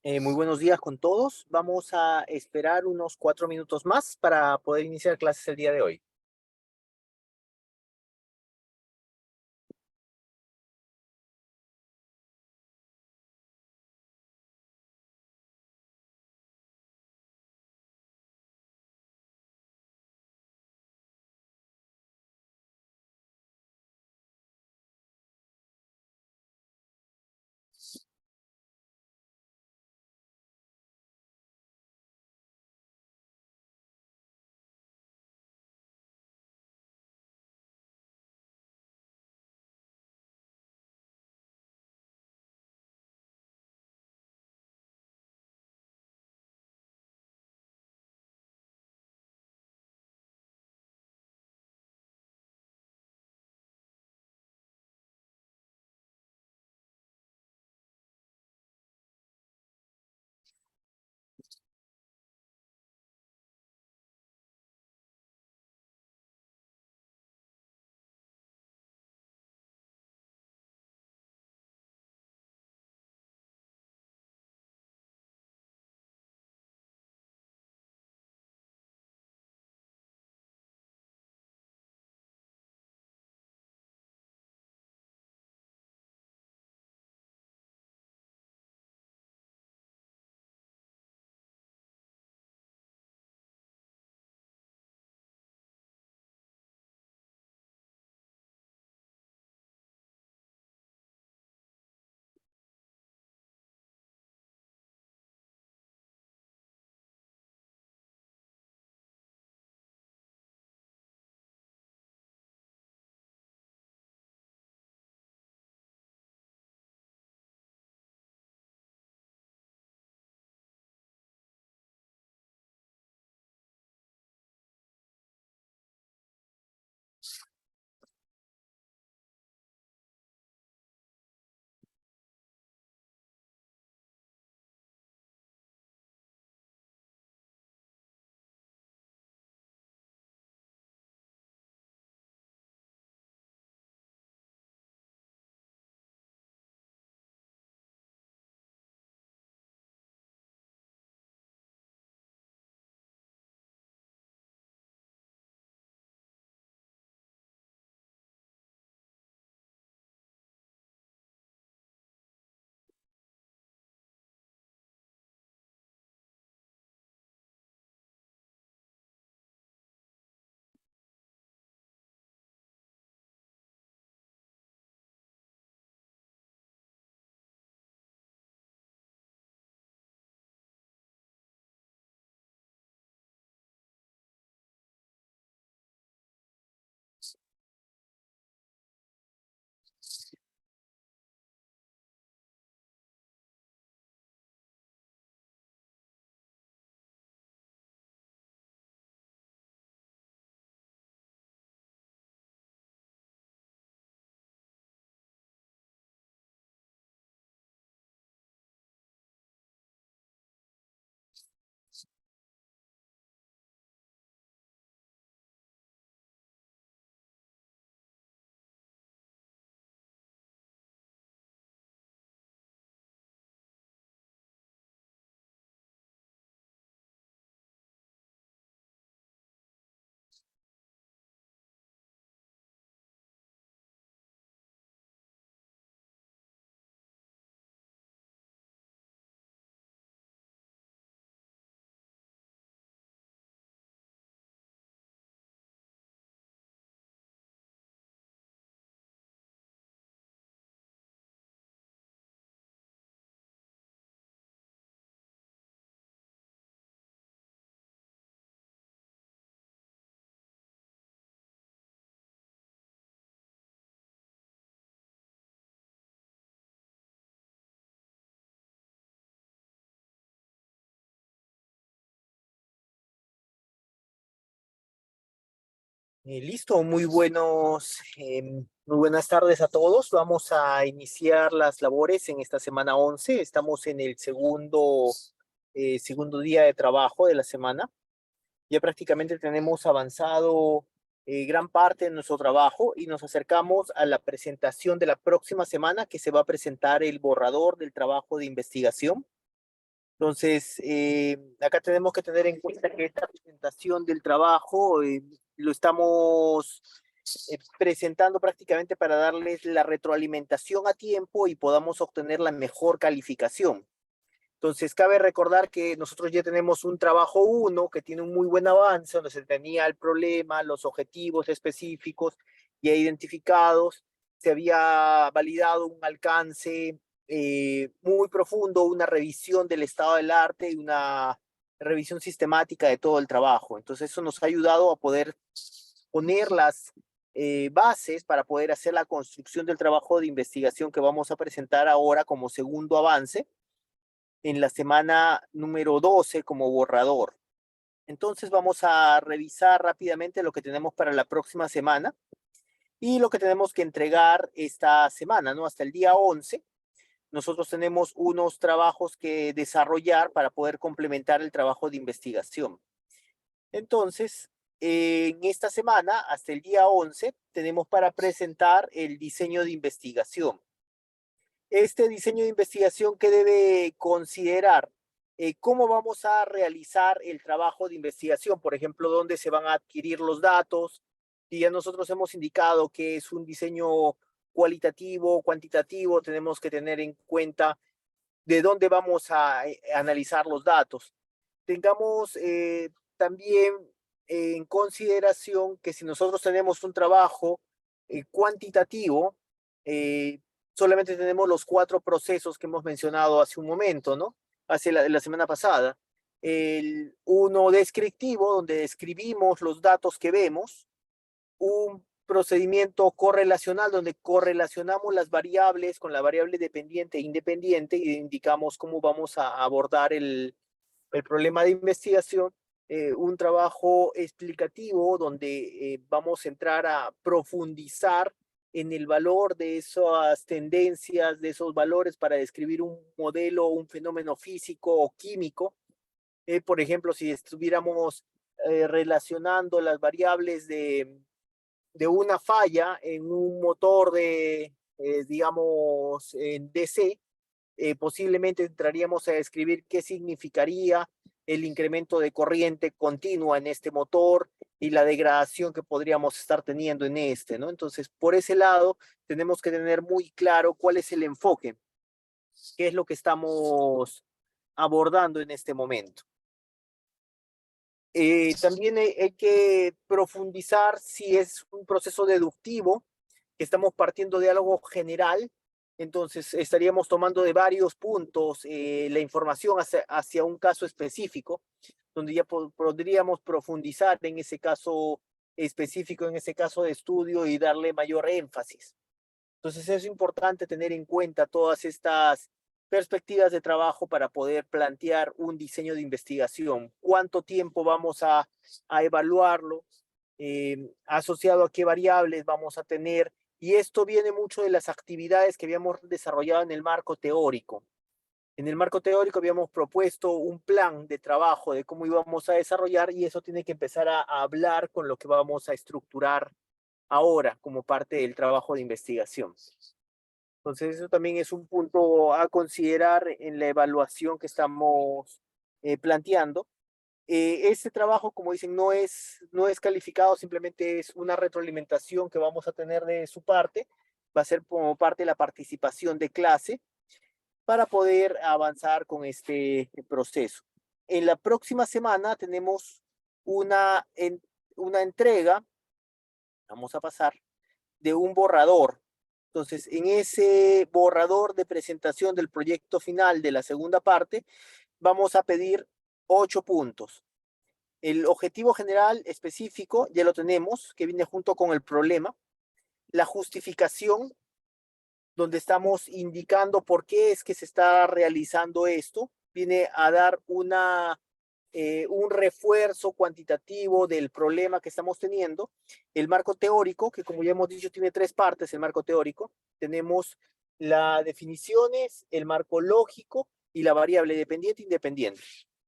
Muy buenos días con todos. Vamos a esperar unos 4 minutos más para poder iniciar clases el día de hoy. Listo, muy buenas tardes a todos. Vamos a iniciar las labores en esta semana 11. Estamos en el segundo día de trabajo de la semana. Ya prácticamente tenemos avanzado gran parte de nuestro trabajo y nos acercamos a la presentación de la próxima semana, que se va a presentar el borrador del trabajo de investigación. Entonces, acá tenemos que tener en cuenta que esta presentación del trabajo lo estamos presentando prácticamente para darles la retroalimentación a tiempo y podamos obtener la mejor calificación. Entonces, cabe recordar que nosotros ya tenemos un trabajo 1 que tiene un muy buen avance, donde se tenía el problema, los objetivos específicos ya identificados, se había validado un alcance muy profundo, una revisión del estado del arte y una revisión sistemática de todo el trabajo. Entonces, eso nos ha ayudado a poder poner las bases para poder hacer la construcción del trabajo de investigación que vamos a presentar ahora como segundo avance en la semana número 12 como borrador. Entonces vamos a revisar rápidamente lo que tenemos para la próxima semana y lo que tenemos que entregar esta semana, ¿no? Hasta el día 11, nosotros tenemos unos trabajos que desarrollar para poder complementar el trabajo de investigación. Entonces, en esta semana, hasta el día 11, tenemos para presentar el diseño de investigación. Este diseño de investigación que debe considerar cómo vamos a realizar el trabajo de investigación, por ejemplo, dónde se van a adquirir los datos, y ya nosotros hemos indicado que es un diseño cualitativo, cuantitativo, tenemos que tener en cuenta de dónde vamos a analizar los datos. Tengamos también en consideración que si nosotros tenemos un trabajo cuantitativo, eh, solamente tenemos los 4 procesos que hemos mencionado hace un momento, ¿no? Hace la semana pasada. El uno descriptivo, donde describimos los datos que vemos. Un procedimiento correlacional, donde correlacionamos las variables con la variable dependiente e independiente y indicamos cómo vamos a abordar el problema de investigación. Un trabajo explicativo donde vamos a entrar a profundizar en el valor de esas tendencias, de esos valores para describir un modelo, un fenómeno físico o químico. Por ejemplo, si estuviéramos relacionando las variables de una falla en un motor de, digamos, en DC, posiblemente entraríamos a describir qué significaría el incremento de corriente continua en este motor y la degradación que podríamos estar teniendo en este, ¿no? Entonces, por ese lado, tenemos que tener muy claro cuál es el enfoque, qué es lo que estamos abordando en este momento. También hay que profundizar si es un proceso deductivo, que estamos partiendo de algo general, entonces estaríamos tomando de varios puntos la información hacia un caso específico, donde ya podríamos profundizar en ese caso específico, en ese caso de estudio y darle mayor énfasis. Entonces es importante tener en cuenta todas estas perspectivas de trabajo para poder plantear un diseño de investigación. ¿Cuánto tiempo vamos a evaluarlo? Asociado a qué variables vamos a tener. Y esto viene mucho de las actividades que habíamos desarrollado en el marco teórico. En el marco teórico habíamos propuesto un plan de trabajo de cómo íbamos a desarrollar y eso tiene que empezar a hablar con lo que vamos a estructurar ahora como parte del trabajo de investigación. Entonces, eso también es un punto a considerar en la evaluación que estamos planteando. Este trabajo, como dicen, no es calificado, simplemente es una retroalimentación que vamos a tener de su parte. Va a ser como parte de la participación de clase para poder avanzar con este proceso. En la próxima semana tenemos una entrega, vamos a pasar, de un borrador. Entonces, en ese borrador de presentación del proyecto final de la segunda parte, vamos a pedir 8 puntos. El objetivo general específico ya lo tenemos, que viene junto con el problema. La justificación, donde estamos indicando por qué es que se está realizando esto, viene a dar un refuerzo cuantitativo del problema que estamos teniendo. El marco teórico, que como ya hemos dicho tiene 3 partes, el marco teórico, tenemos las definiciones, el marco lógico y la variable dependiente e independiente.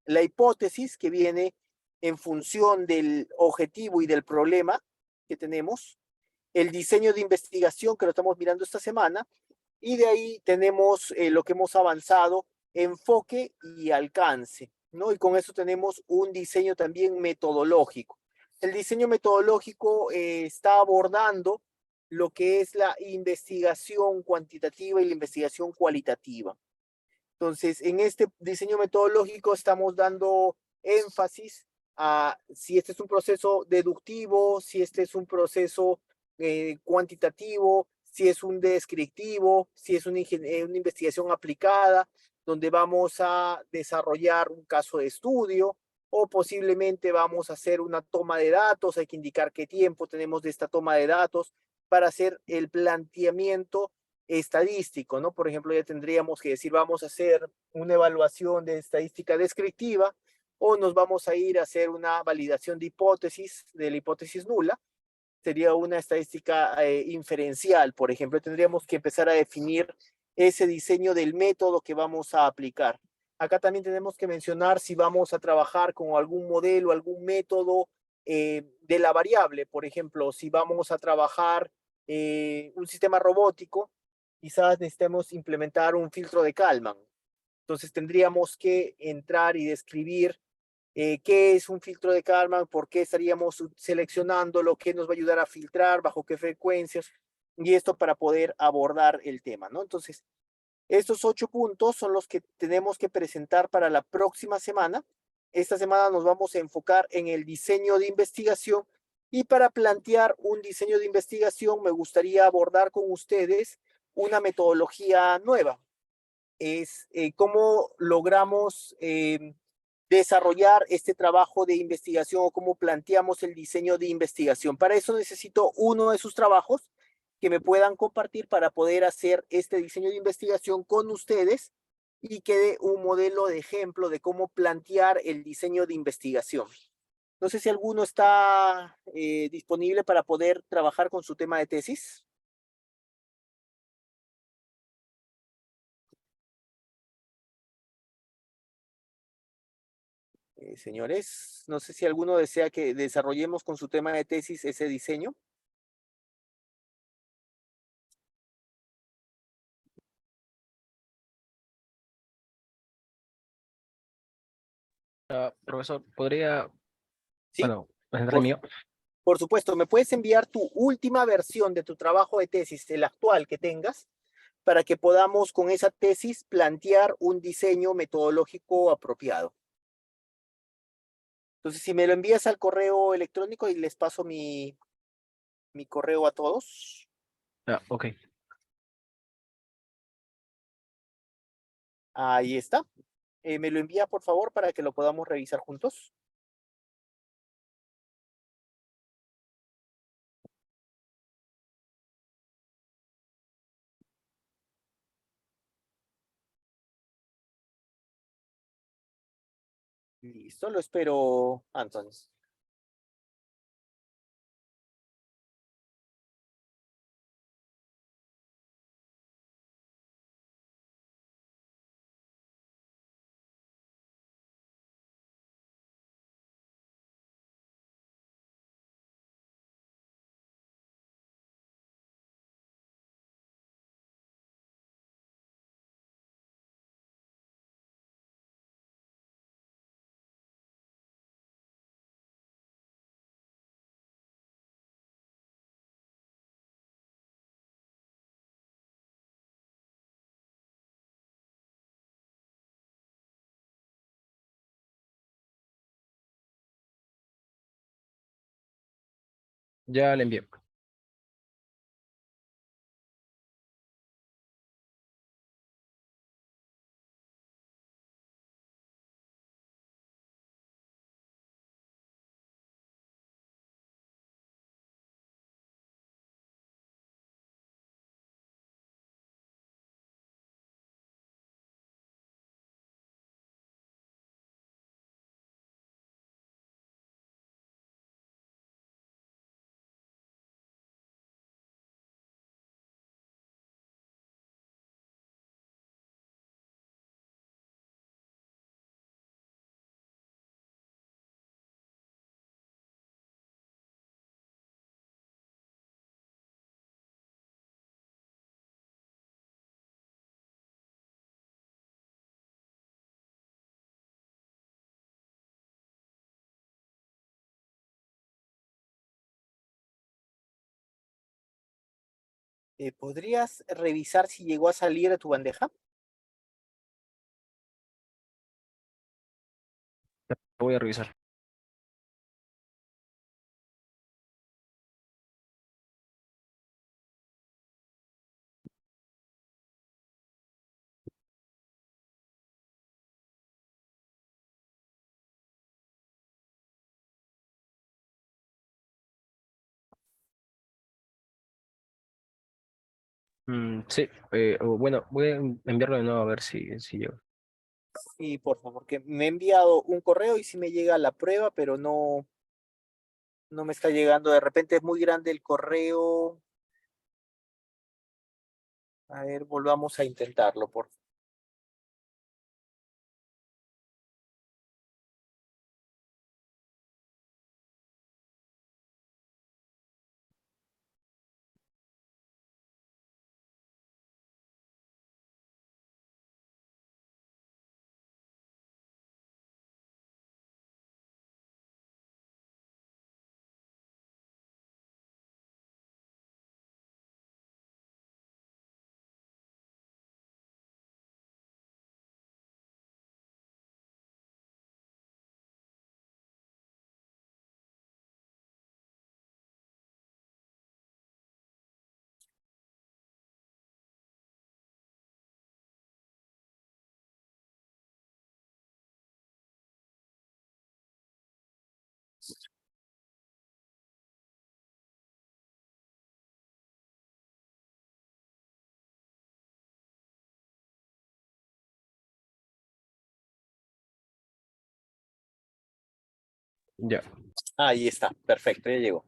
La hipótesis, que viene en función del objetivo y del problema que tenemos, el diseño de investigación que lo estamos mirando esta semana, y de ahí tenemos lo que hemos avanzado enfoque y alcance, ¿no? Y con eso tenemos un diseño también metodológico. El diseño metodológico está abordando lo que es la investigación cuantitativa y la investigación cualitativa. Entonces, en este diseño metodológico estamos dando énfasis a si este es un proceso deductivo, si este es un proceso cuantitativo, si es un descriptivo, si es una investigación aplicada, donde vamos a desarrollar un caso de estudio o posiblemente vamos a hacer una toma de datos, hay que indicar qué tiempo tenemos de esta toma de datos para hacer el planteamiento estadístico, ¿no? Por ejemplo, ya tendríamos que decir, vamos a hacer una evaluación de estadística descriptiva o nos vamos a ir a hacer una validación de la hipótesis nula. Sería una estadística inferencial, por ejemplo, tendríamos que empezar a definir ese diseño del método que vamos a aplicar. Acá también tenemos que mencionar si vamos a trabajar con algún modelo, algún método de la variable, por ejemplo, si vamos a trabajar un sistema robótico, quizás necesitemos implementar un filtro de Kalman. Entonces tendríamos que entrar y describir qué es un filtro de Kalman, por qué estaríamos seleccionándolo, qué nos va a ayudar a filtrar, bajo qué frecuencias, y esto para poder abordar el tema, ¿no? Entonces, estos 8 puntos son los que tenemos que presentar para la próxima semana. Esta semana nos vamos a enfocar en el diseño de investigación y para plantear un diseño de investigación me gustaría abordar con ustedes una metodología nueva. Es cómo logramos desarrollar este trabajo de investigación o cómo planteamos el diseño de investigación. Para eso necesito uno de sus trabajos que me puedan compartir para poder hacer este diseño de investigación con ustedes y quede un modelo de ejemplo de cómo plantear el diseño de investigación. No sé si alguno está disponible para poder trabajar con su tema de tesis. Señores, no sé si alguno desea que desarrollemos con su tema de tesis ese diseño. Profesor, ¿podría, Sí, presentar el por, mío? por supuesto, me puedes enviar tu última versión de tu trabajo de tesis, el actual que tengas, para que podamos con esa tesis plantear un diseño metodológico apropiado. Entonces, si me lo envías al correo electrónico y les paso mi correo a todos. Ok. Ahí está. Me lo envía, por favor, para que lo podamos revisar juntos. Listo, lo espero, Anthony. Ya le envié. ¿Podrías revisar si llegó a salir de tu bandeja? Voy a revisar. Sí, bueno, voy a enviarlo de nuevo a ver si llega. Sí, por favor, porque me he enviado un correo y sí me llega la prueba, pero no me está llegando. De repente es muy grande el correo. A ver, volvamos a intentarlo, por favor. Ya, Ahí está, perfecto, ya llegó.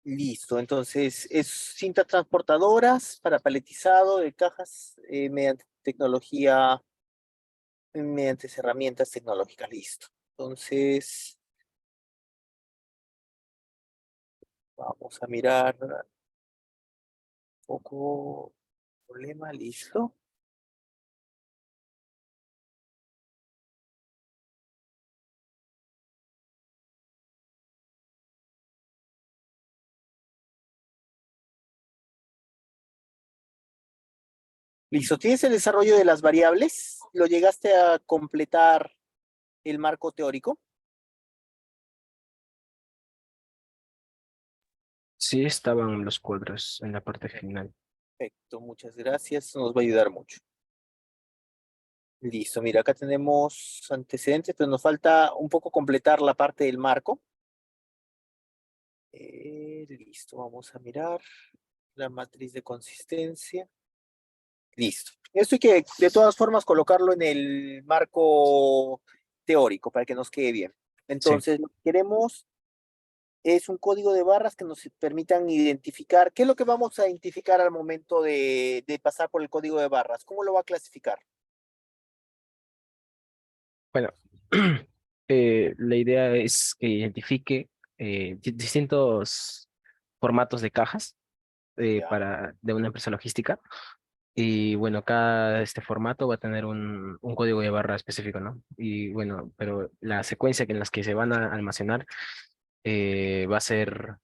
Listo, entonces es cintas transportadoras para paletizado de cajas mediante herramientas tecnológicas, listo. Entonces, vamos a mirar un poco problema, listo. Listo, ¿tienes el desarrollo de las variables? ¿Lo llegaste a completar el marco teórico? sí estaban los cuadros en la parte final. Perfecto, muchas gracias, nos va a ayudar mucho. Listo, mira, acá tenemos antecedentes, pero nos falta un poco completar la parte del marco. Listo, vamos a mirar la matriz de consistencia. Listo. Esto hay que, de todas formas, colocarlo en el marco teórico para que nos quede bien. Sí. Entonces, lo que queremos es un código de barras que nos permitan identificar. ¿Qué es lo que vamos a identificar al momento de pasar por el código de barras? ¿Cómo lo va a clasificar? Bueno, la idea es que identifique distintos formatos de cajas Ya. de una empresa logística. Y bueno, cada este formato va a tener un código de barra específico, ¿no? Y bueno, pero la secuencia en las que se van a almacenar va a ser,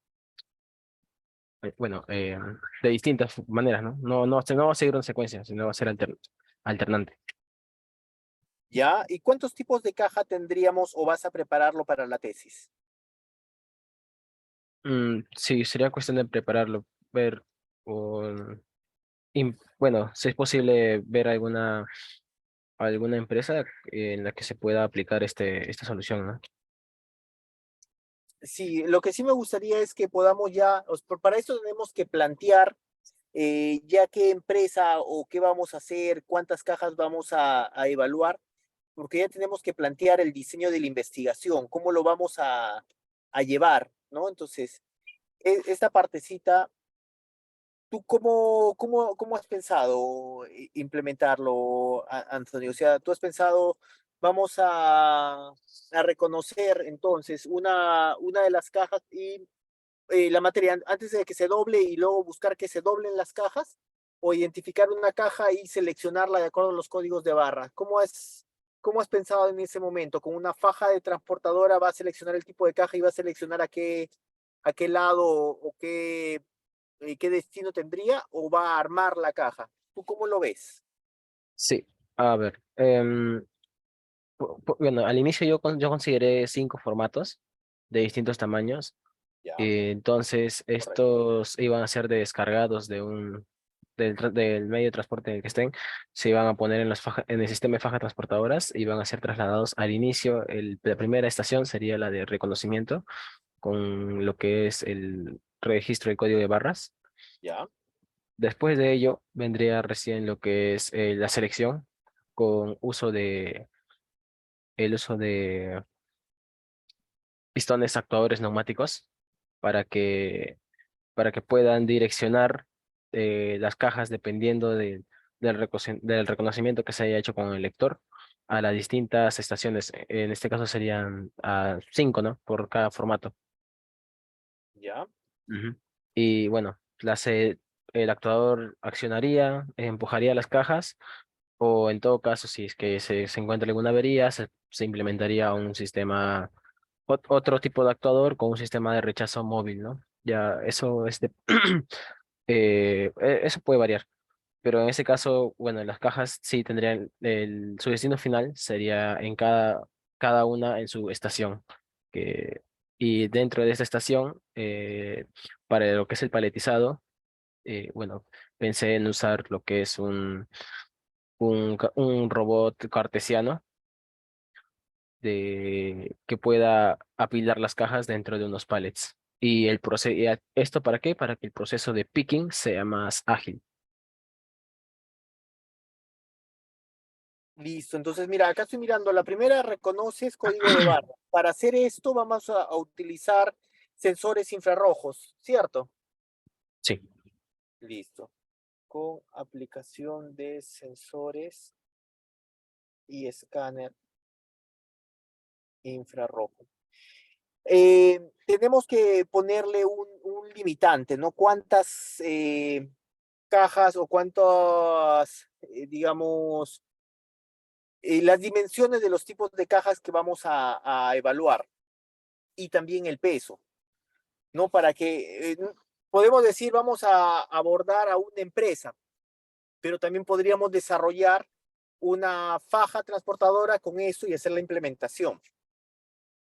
bueno, de distintas maneras, ¿no? No va a seguir una secuencia, sino va a ser alternante. ¿Ya? ¿Y cuántos tipos de caja tendríamos o vas a prepararlo para la tesis? Sí, sería cuestión de prepararlo, ver, bueno, si es posible ver alguna empresa en la que se pueda aplicar esta solución, ¿no? Sí, lo que sí me gustaría es que podamos ya, para esto tenemos que plantear ya qué empresa o qué vamos a hacer, cuántas cajas vamos a evaluar, porque ya tenemos que plantear el diseño de la investigación, cómo lo vamos a llevar, ¿no? Entonces, esta partecita ¿Tú cómo has pensado implementarlo, Anthony? O sea, tú has pensado, vamos a reconocer entonces una de las cajas y la materia antes de que se doble y luego buscar que se doblen las cajas o identificar una caja y seleccionarla de acuerdo a los códigos de barra. ¿Cómo has pensado en ese momento? ¿Con una faja de transportadora va a seleccionar el tipo de caja y va a seleccionar a qué lado o qué destino tendría o va a armar la caja? ¿Tú cómo lo ves? Sí, a ver. Bueno, al inicio yo consideré 5 formatos de distintos tamaños. Ya, Entonces, correcto. estos iban a ser descargados del medio de transporte en el que estén, se iban a poner en el sistema de fajas transportadoras y van a ser trasladados al inicio. La primera estación sería la de reconocimiento, con lo que es el registro del código de barras. Ya, Después de ello, vendría recién lo que es la selección, con el uso de pistones actuadores neumáticos para que puedan direccionar las cajas dependiendo del reconocimiento que se haya hecho con el lector a las distintas estaciones. En este caso serían 5, ¿no? Por cada formato. ya. Ujú. Y bueno, el actuador accionaría, empujaría las cajas, o en todo caso, si es que se encuentra alguna avería, se implementaría un sistema, otro tipo de actuador con un sistema de rechazo móvil, ¿no? Ya, eso puede variar, pero en ese caso, bueno, las cajas sí tendrían, su destino final sería cada una en su estación. Que, y dentro de esta estación, para lo que es el paletizado, bueno, pensé en usar lo que es un robot cartesiano que pueda apilar las cajas dentro de unos pallets. ¿Esto para qué? Para que el proceso de picking sea más ágil. Listo, entonces mira, acá estoy mirando, la primera reconoces código de barra. Para hacer esto vamos a utilizar sensores infrarrojos, ¿cierto? Sí. Listo. Con aplicación de sensores y escáner infrarrojo. Tenemos que ponerle un limitante, ¿no? ¿Cuántas cajas o cuántas, digamos, las dimensiones de los tipos de cajas que vamos a evaluar y también el peso, ¿no? Para que podemos decir, vamos a abordar a una empresa, pero también podríamos desarrollar una faja transportadora con eso y hacer la implementación.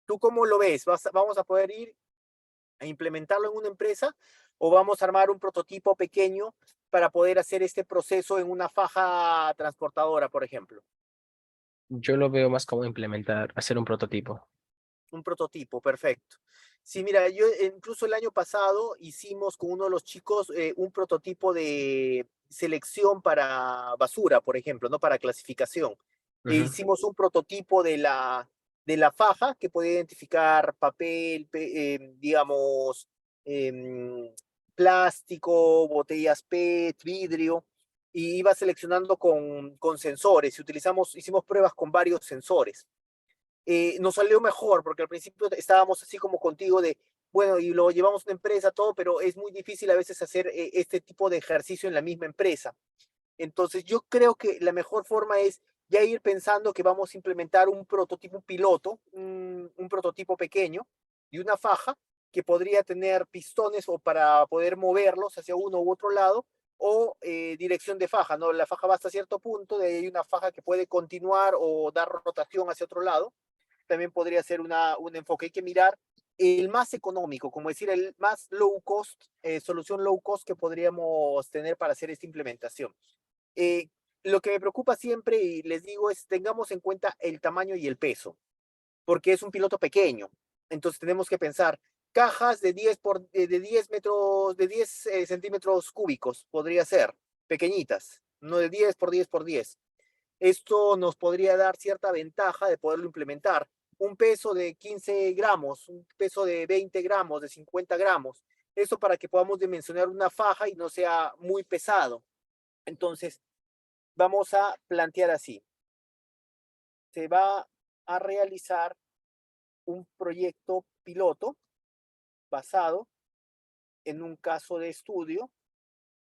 ¿Tú cómo lo ves? ¿Vamos a poder ir a implementarlo en una empresa o vamos a armar un prototipo pequeño para poder hacer este proceso en una faja transportadora, por ejemplo? Yo lo veo más como hacer un prototipo. Un prototipo, perfecto. Sí, mira, yo incluso el año pasado hicimos con uno de los chicos un prototipo de selección para basura, por ejemplo, no para clasificación. Ujú. Hicimos un prototipo de la faja que puede identificar papel, digamos, em, plástico, botellas PET, vidrio, y iba seleccionando con sensores. Hicimos pruebas con varios sensores. Nos salió mejor, porque al principio estábamos así como contigo de, bueno, y lo llevamos a una empresa, todo, pero es muy difícil a veces hacer este tipo de ejercicio en la misma empresa. Entonces, yo creo que la mejor forma es ya ir pensando que vamos a implementar un prototipo piloto, un prototipo pequeño de una faja que podría tener pistones o para poder moverlos hacia uno u otro lado, o dirección de faja, ¿no? La faja va hasta cierto punto, de ahí hay una faja que puede continuar o dar rotación hacia otro lado. También podría ser un enfoque. Hay que mirar el más económico, como decir, el más low cost, solución low cost que podríamos tener para hacer esta implementación. Eh, lo que me preocupa siempre, y les digo, es tengamos en cuenta el tamaño y el peso, porque es un piloto pequeño. Entonces tenemos que pensar, cajas de 10 metros, de 10 centímetros cúbicos, podría ser, pequeñitas, no de 10 por 10 por 10. Esto nos podría dar cierta ventaja de poderlo implementar. Un peso de 15 gramos, un peso de 20 gramos, de 50 gramos, Eso para que podamos dimensionar una faja y no sea muy pesado. Entonces, vamos a plantear así. Se va a realizar un proyecto piloto basado en un caso de estudio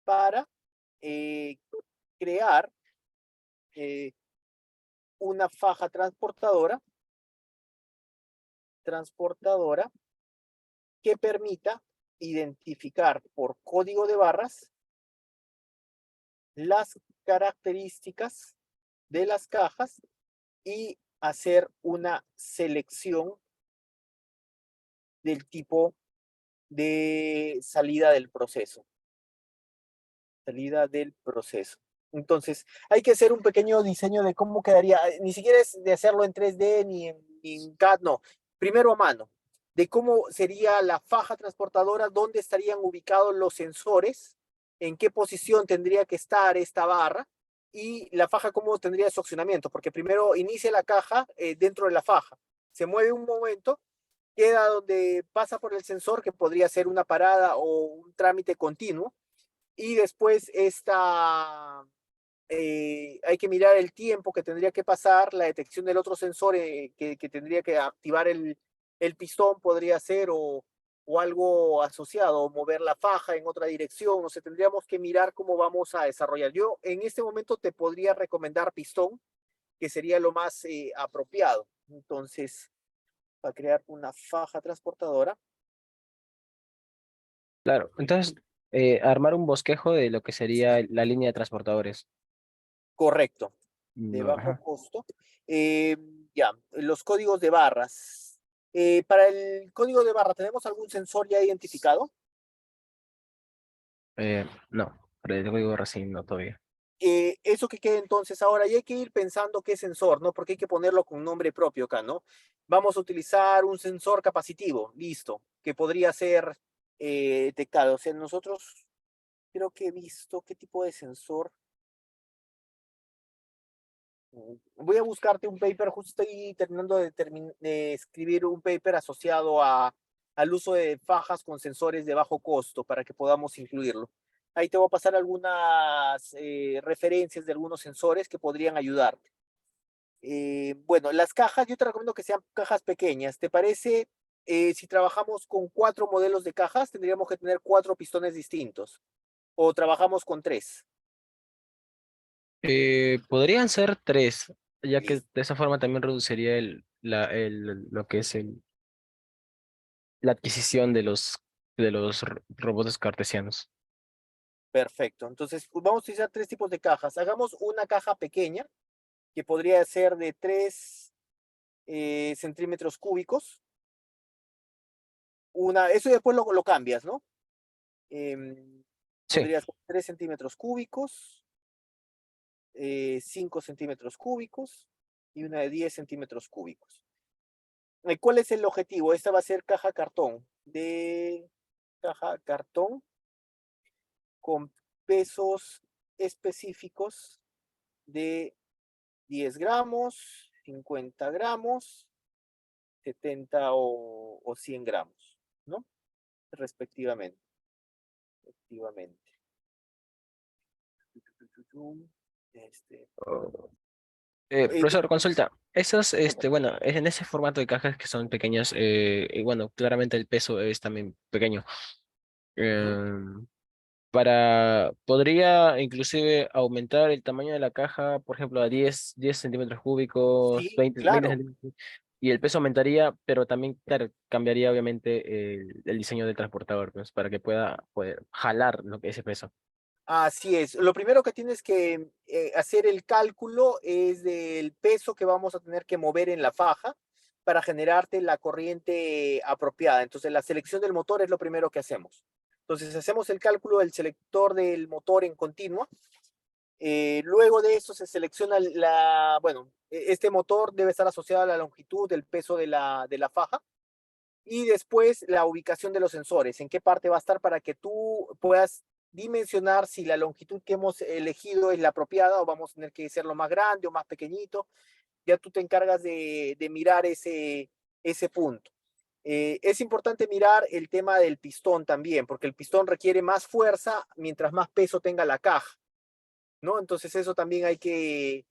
para crear eh, una faja transportadora que permita identificar por código de barras las características de las cajas y hacer una selección del tipo de salida del proceso. Salida del proceso. Entonces, hay que hacer un pequeño diseño de cómo quedaría. Ni siquiera es de hacerlo en 3D ni en CAD, no. Primero a mano, de cómo sería la faja transportadora, dónde estarían ubicados los sensores, en qué posición tendría que estar esta barra y la faja cómo tendría su accionamiento, porque primero inicia la caja dentro de la faja, se mueve un momento, queda donde pasa por el sensor, que podría ser una parada o un trámite continuo, y después hay que mirar el tiempo que tendría que pasar, la detección del otro sensor que tendría que activar el pistón, podría ser, o algo asociado, o mover la faja en otra dirección, o sea, tendríamos que mirar cómo vamos a desarrollar. Yo en este momento te podría recomendar pistón, que sería lo más apropiado. Entonces, para crear una faja transportadora. Claro, entonces, armar un bosquejo de lo que sería la línea de transportadores. Correcto, de No, bajo ajá. costo. Eh, ya, los códigos de barras. Para el código de barra, ¿tenemos algún sensor ya identificado? No, pero el código recién no todavía. Eso que quede entonces ahora, y hay que ir pensando qué sensor, ¿no? Porque hay que ponerlo con nombre propio acá, ¿no? Vamos a utilizar un sensor capacitivo, listo, que podría ser detectado. O sea, nosotros creo que he visto qué tipo de sensor. Voy a buscarte un paper, justo estoy terminando de escribir un paper asociado al uso de fajas con sensores de bajo costo para que podamos incluirlo. Ahí te voy a pasar algunas referencias de algunos sensores que podrían ayudarte. Bueno, las cajas, yo te recomiendo que sean cajas pequeñas. ¿Te parece si trabajamos con 4 modelos de cajas, tendríamos que tener 4 pistones distintos? ¿O trabajamos con 3? Podrían ser tres, ya que Listo. de esa forma también reduciría lo que es la adquisición de los robots cartesianos. Perfecto. Entonces, pues, vamos a utilizar 3 tipos de cajas. Hagamos una caja pequeña, que podría ser de 3 centímetros cúbicos. Eso después lo cambias, ¿no? Sí. Podría ser 3 centímetros cúbicos, 5 centímetros cúbicos y una de 10 centímetros cúbicos. ¿Cuál es el objetivo? Esta va a ser caja cartón con pesos específicos de 10 gramos, 50 gramos, 70 o 100 gramos, ¿no? Respectivamente. Respectivamente. Este, Oh. eh, Profesor, consulta. Esas, bueno, es en ese formato de cajas que son pequeñas, y bueno, claramente el peso es también pequeño. Ujú. Em, podría inclusive aumentar el tamaño de la caja, por ejemplo, a 10 centímetros cúbicos, Sí, 20 claro. centímetros, y el peso aumentaría, pero también, claro, cambiaría obviamente el diseño del transportador, pues, para que pueda poder jalar lo que ese peso. Así es. Lo primero que tienes que hacer el cálculo es del peso que vamos a tener que mover en la faja para generarte la corriente apropiada. Entonces, la selección del motor es lo primero que hacemos. Entonces, hacemos el cálculo del selector del motor en continua. Luego de eso se selecciona bueno, este motor debe estar asociado a la longitud del peso de la faja y después la ubicación de los sensores, en qué parte va a estar para que tú puedas dimensionar si la longitud que hemos elegido es la apropiada o vamos a tener que hacerlo más grande o más pequeñito. Ya tú te encargas de mirar ese punto. Es importante mirar el tema del pistón también, porque el pistón requiere más fuerza mientras más peso tenga la caja, ¿no? Entonces eso también hay que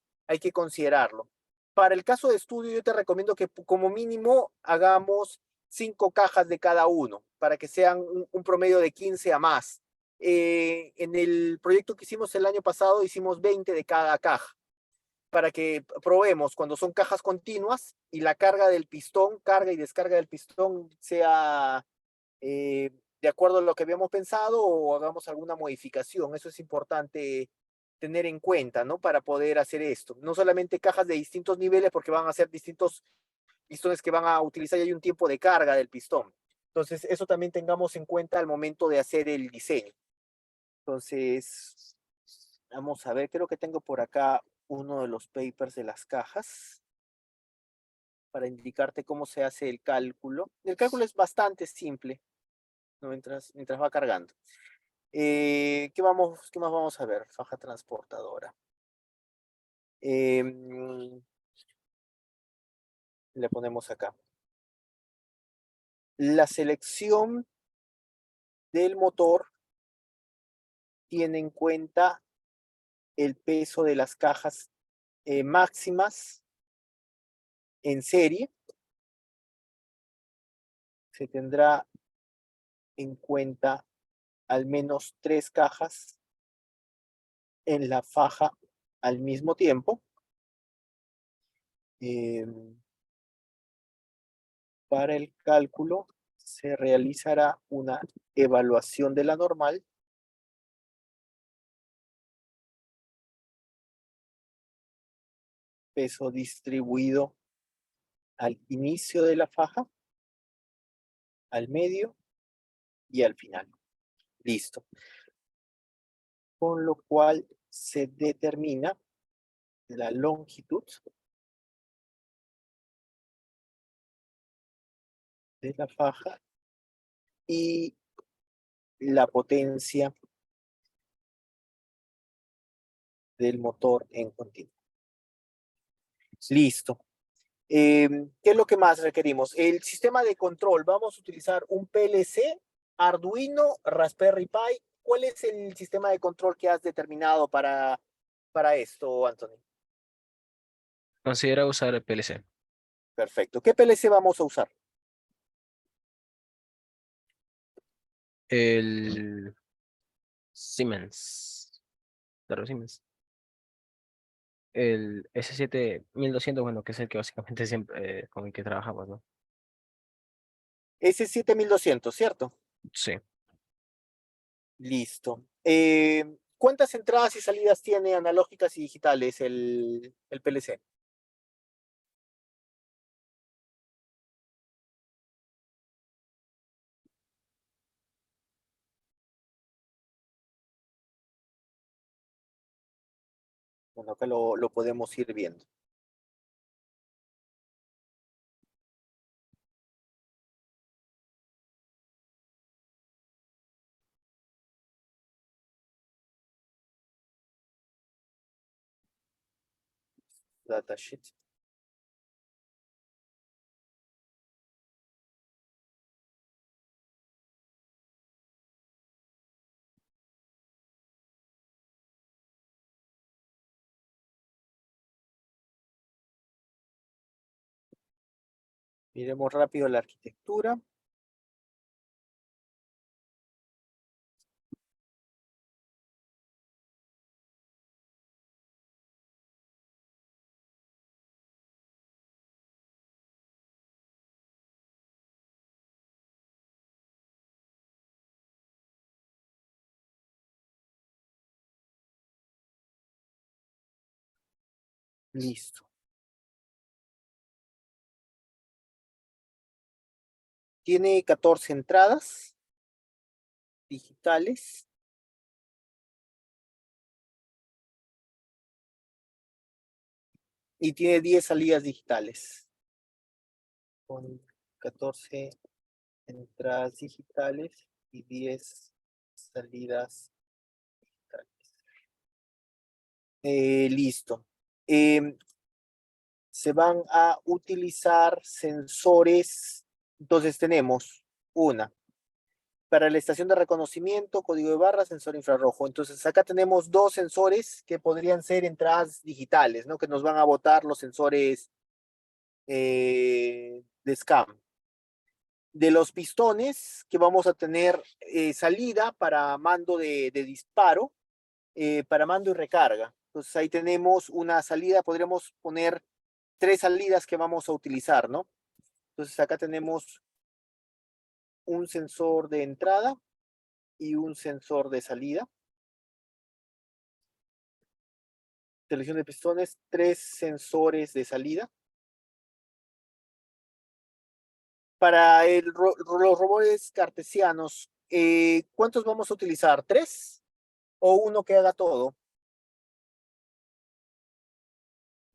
considerarlo. Para el caso de estudio, yo te recomiendo que como mínimo hagamos 5 cajas de cada uno, para que sean un promedio de 15 a más. En el proyecto que hicimos el año pasado, hicimos 20 de cada caja, para que probemos cuando son cajas continuas y la carga del pistón, carga y descarga del pistón sea de acuerdo a lo que habíamos pensado o hagamos alguna modificación. Eso es importante tener en cuenta, ¿no? Para poder hacer esto. No solamente cajas de distintos niveles, porque van a ser distintos pistones que van a utilizar y hay un tiempo de carga del pistón. Entonces, eso también tengamos en cuenta al momento de hacer el diseño. Entonces, vamos a ver, creo que tengo por acá uno de los papers de las cajas para indicarte cómo se hace el cálculo. El cálculo es bastante simple, ¿no? Mientras va cargando. ¿Qué más vamos a ver? Faja transportadora. Le ponemos acá. La selección del motor tiene en cuenta el peso de las cajas máximas en serie. Se tendrá en cuenta al menos 3 cajas en la faja al mismo tiempo. Para el cálculo se realizará una evaluación de la normal peso distribuido al inicio de la faja, al medio y al final. Listo. Con lo cual se determina la longitud de la faja y la potencia del motor en continuo. Listo. ¿Qué es lo que más requerimos? El sistema de control. Vamos a utilizar un PLC, Arduino, Raspberry Pi. ¿Cuál es el sistema de control que has determinado para esto, Anthony? Considera usar el PLC. Perfecto. ¿Qué PLC vamos a usar? El Siemens. Claro, Siemens. El S7-1200, bueno, que es el que básicamente siempre con el que trabajamos, ¿no? S7200, ¿cierto? Sí. Listo. ¿Cuántas entradas y salidas tiene analógicas y digitales el PLC? Bueno, acá lo podemos ir viendo. Datasheet. Miremos rápido la arquitectura. Listo. Tiene 14 entradas digitales. Y tiene 10 salidas digitales. Con 14 entradas digitales y 10 salidas digitales. Listo. Se van a utilizar sensores Entonces tenemos una para la estación de reconocimiento, código de barra, sensor infrarrojo. Entonces acá tenemos dos sensores que podrían ser entradas digitales, ¿no? Que nos van a botar los sensores de SCAM. De los pistones que vamos a tener salida para mando de disparo, para mando y recarga. Entonces ahí tenemos una salida, podríamos poner tres salidas que vamos a utilizar, ¿no? Entonces acá tenemos un sensor de entrada y un sensor de salida. Selección de pistones, tres sensores de salida. Para los robots cartesianos, ¿cuántos vamos a utilizar? ¿Tres? ¿O uno que haga todo?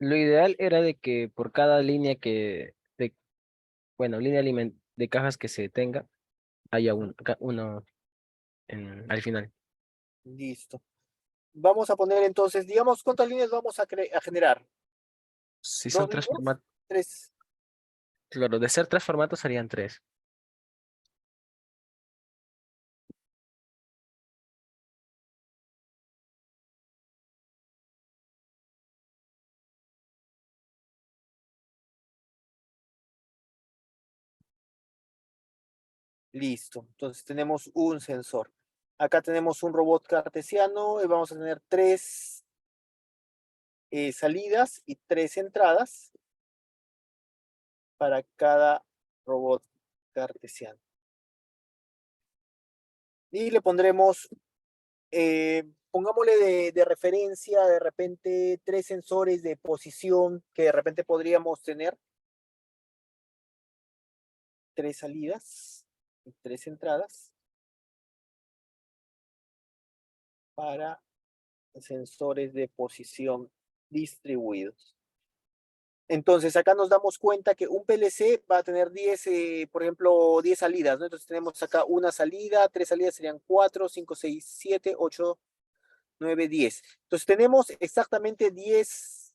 Lo ideal era de que por cada línea bueno, línea de cajas que se tenga, haya uno al final. Listo. Vamos a poner entonces, digamos, ¿cuántas líneas vamos a generar? Si son ¿Dos tres líneas? formatos, ¿Tres? claro, de ser tres formatos serían tres. Listo. Entonces tenemos un sensor. Acá tenemos un robot cartesiano y vamos a tener tres salidas y tres entradas para cada robot cartesiano. Y le pondremos, pongámosle de referencia de repente tres sensores de posición que de repente podríamos tener. Tres salidas y tres entradas para sensores de posición distribuidos. Entonces, acá nos damos cuenta que un PLC va a tener 10, por ejemplo, 10 salidas, ¿no? Entonces tenemos acá una salida, tres salidas serían 4, 5, 6, 7, 8, 9, 10. Entonces tenemos exactamente 10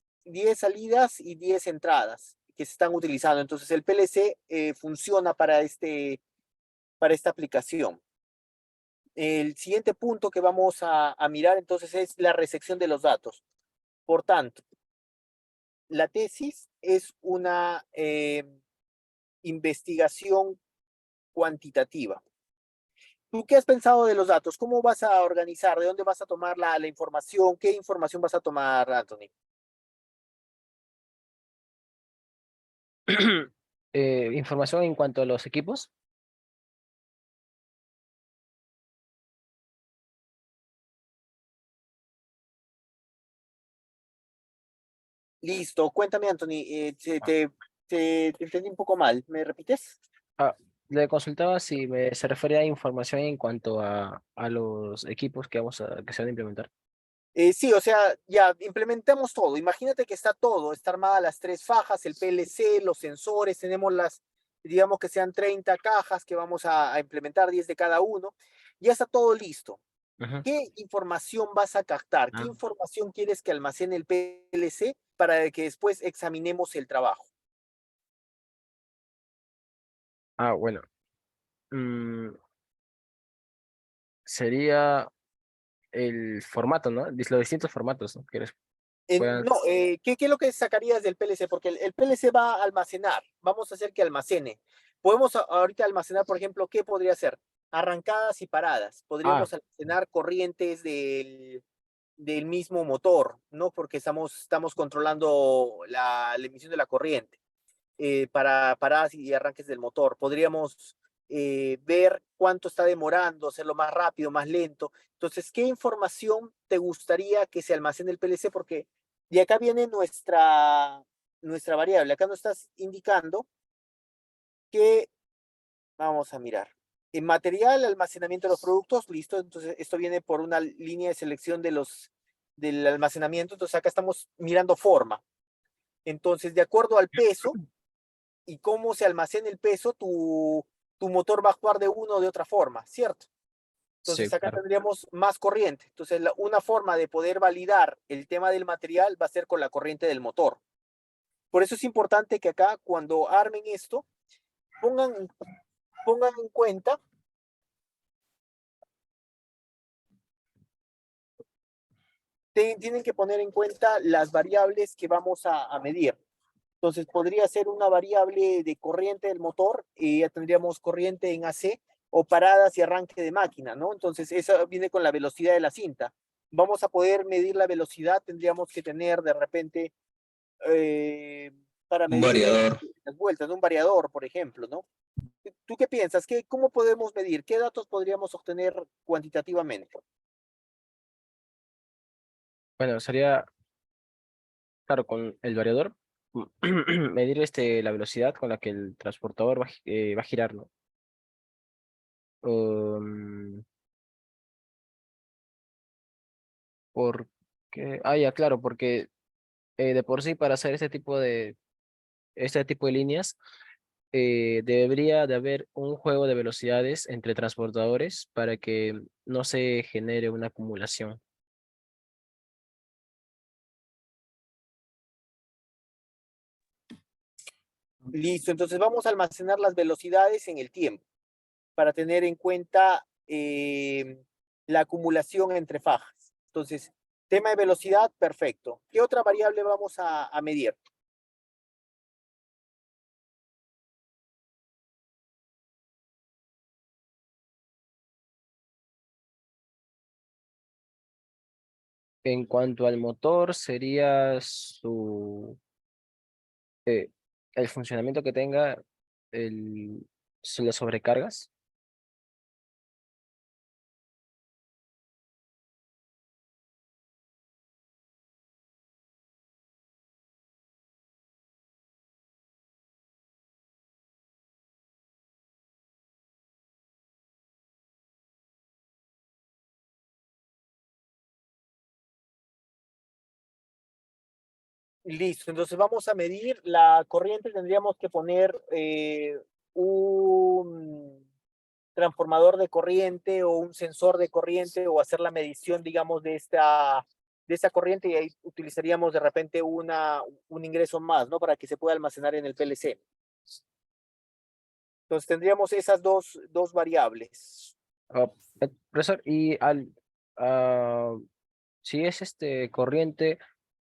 salidas y 10 entradas que se están utilizando. Entonces el PLC funciona para esta aplicación. El siguiente punto que vamos a mirar entonces es la recepción de los datos. Por tanto, la tesis es una investigación cuantitativa. ¿Tú qué has pensado de los datos? ¿Cómo vas a organizar? ¿De dónde vas a tomar la información? ¿Qué información vas a tomar, Anthony? Información en cuanto a los equipos. Listo, cuéntame, Anthony, te entendí un poco mal. ¿Me repites? Ah, le consultaba si se refería a información en cuanto a los equipos que se van a implementar. Sí, o sea, ya implementamos todo. Imagínate que está todo, está armada las tres fajas, el PLC, los sensores, tenemos digamos que sean 30 cajas que vamos a implementar, 10 de cada uno. Ya está todo listo. Ujú. ¿Qué información vas a captar? ¿Qué Ah, información quieres que almacene el PLC para que después examinemos el trabajo? bueno. Mm, sería el formato, ¿no? Los distintos formatos, ¿no? Puedan. No, ¿qué es lo que sacarías del PLC? Porque el PLC va a almacenar, vamos a hacer que almacene. Podemos ahorita almacenar, por ejemplo, ¿qué podría ser? Arrancadas y paradas. Ah, Podríamos almacenar corrientes del mismo motor, ¿no? Porque estamos controlando la emisión de la corriente para paradas y arranques del motor. Podríamos ver cuánto está demorando, hacerlo más rápido, más lento. Entonces, ¿qué información te gustaría que se almacene el PLC? Porque de acá viene nuestra variable. Acá nos estás indicando que, vamos a mirar, en material, almacenamiento de los productos, listo. Entonces, esto viene por una línea de selección del almacenamiento. Entonces, acá estamos mirando forma. Entonces, de acuerdo al peso, y cómo se almacena el peso, tu motor va a actuar de una o de otra forma, ¿cierto? sí, Entonces acá claro. tendríamos más corriente. Entonces una forma de poder validar el tema del material va a ser con la corriente del motor. Por eso es importante que acá cuando armen esto, pongan en cuenta tienen que poner en cuenta las variables que vamos a medir. Entonces podría ser una variable de corriente del motor y ya tendríamos corriente en AC o paradas y arranque de máquina, ¿no? Entonces eso viene con la velocidad de la cinta. Vamos a poder medir la velocidad, tendríamos que tener de repente para Un medir variador. las vueltas, un variador, por ejemplo, ¿no? ¿Tú qué piensas? ¿Cómo podemos medir? ¿Qué datos podríamos obtener cuantitativamente? Bueno, sería, claro, con el variador, medir la velocidad con la que el transportador va a girar, ¿no? Um, ya, claro, porque de por sí para hacer este tipo de líneas, debería de haber un juego de velocidades entre transportadores para que no se genere una acumulación. Listo, entonces vamos a almacenar las velocidades en el tiempo para tener en cuenta la acumulación entre fajas. Entonces, tema de velocidad, perfecto. ¿Qué otra variable vamos a medir? En cuanto al motor, sería eh, el funcionamiento que tenga las sobrecargas. Listo, entonces vamos a medir la corriente, tendríamos que poner un transformador de corriente o un sensor de corriente o hacer la medición, digamos, de esta corriente y ahí utilizaríamos de repente un ingreso más, ¿no? Para que se pueda almacenar en el PLC. Entonces tendríamos esas dos variables. Ah, profesor, ah, si es corriente,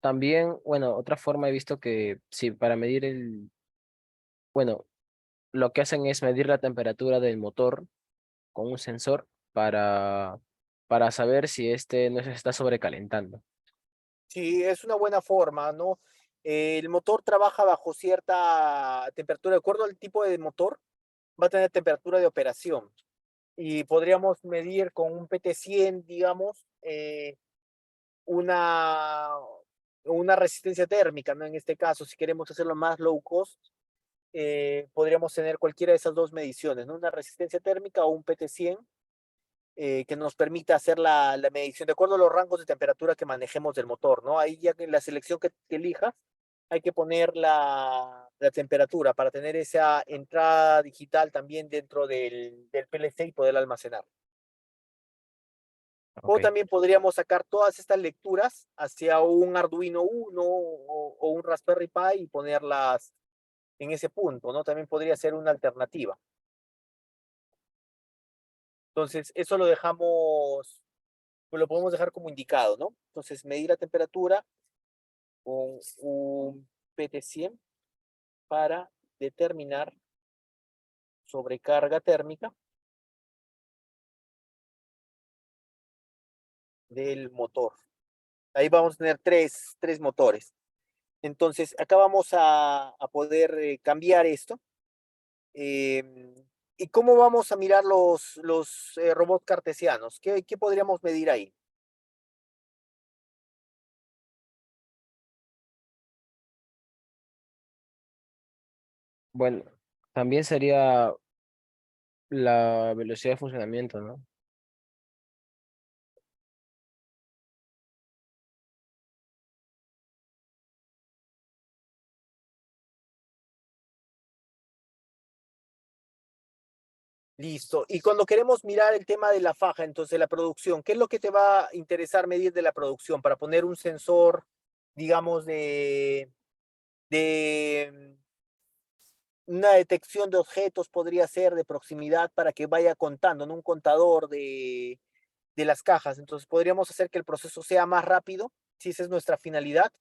también, bueno, otra forma he visto que sí, para medir bueno, lo que hacen es medir la temperatura del motor con un sensor para saber si no se está sobrecalentando. Sí, es una buena forma, ¿no? El motor trabaja bajo cierta temperatura, de acuerdo al tipo de motor, va a tener temperatura de operación. Y podríamos medir con un PT100, digamos, una, una resistencia térmica, ¿no? En este caso, si queremos hacerlo más low cost, podríamos tener cualquiera de esas dos mediciones, ¿no? Una resistencia térmica o un PT100 que nos permita hacer la medición de acuerdo a los rangos de temperatura que manejemos del motor, ¿no? Ahí ya en la selección que elijas, hay que poner la temperatura para tener esa entrada digital también dentro del PLC y poder almacenar. O Ok, también podríamos sacar todas estas lecturas hacia un Arduino Uno o un Raspberry Pi y ponerlas en ese punto, ¿no? También podría ser una alternativa. Entonces, eso lo dejamos, pues lo podemos dejar como indicado, ¿no? Entonces, medir la temperatura con un PT100 para determinar sobrecarga térmica del motor. Ahí vamos a tener tres motores. Entonces, acá vamos a poder cambiar esto. ¿Y cómo vamos a mirar los robots cartesianos? ¿Qué podríamos medir ahí? bueno, también sería la velocidad de funcionamiento, ¿no? Listo. Y cuando queremos mirar el tema de la faja, entonces la producción, ¿qué es lo que te va a interesar medir de la producción para poner un sensor, digamos, de una detección de objetos podría ser de proximidad para que vaya contando, ¿no? Un contador de las cajas. Entonces podríamos hacer que el proceso sea más rápido, si esa es nuestra finalidad,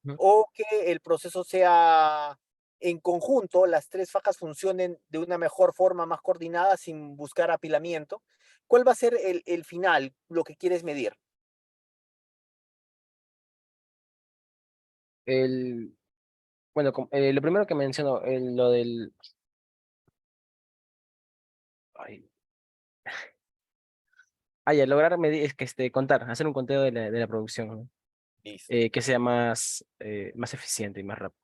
Ujú. o que el proceso sea en conjunto, las tres fajas funcionen de una mejor forma, más coordinada, sin buscar apilamiento. ¿Cuál va a ser el final, lo que quieres medir? El, bueno, lo primero que menciono, lo del... Ay, ya, lograr medir, es que contar, hacer un conteo de la producción, ¿no? Listo. Que sea más, más eficiente y más rápido.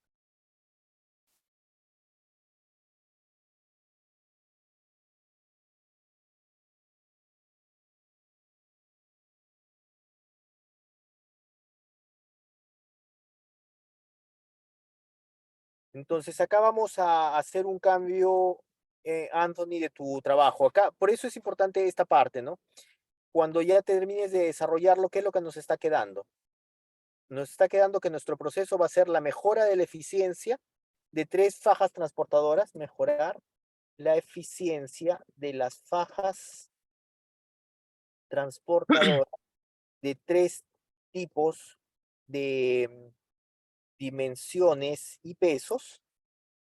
Entonces acá vamos a hacer un cambio, Anthony, de tu trabajo. Acá, por eso es importante esta parte, ¿no? Cuando ya termines de desarrollarlo, ¿qué es lo que nos está quedando? Nos está quedando que nuestro proceso va a ser la mejora de la eficiencia de tres fajas transportadoras, mejorar la eficiencia de las fajas transportadoras de tres tipos de dimensiones y pesos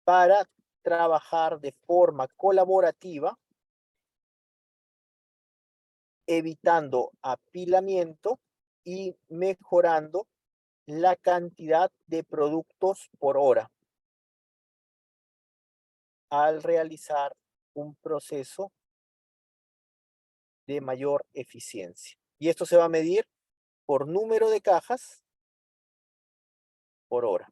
para trabajar de forma colaborativa, evitando apilamiento y mejorando la cantidad de productos por hora al realizar un proceso de mayor eficiencia. Y esto se va a medir por número de cajas por hora.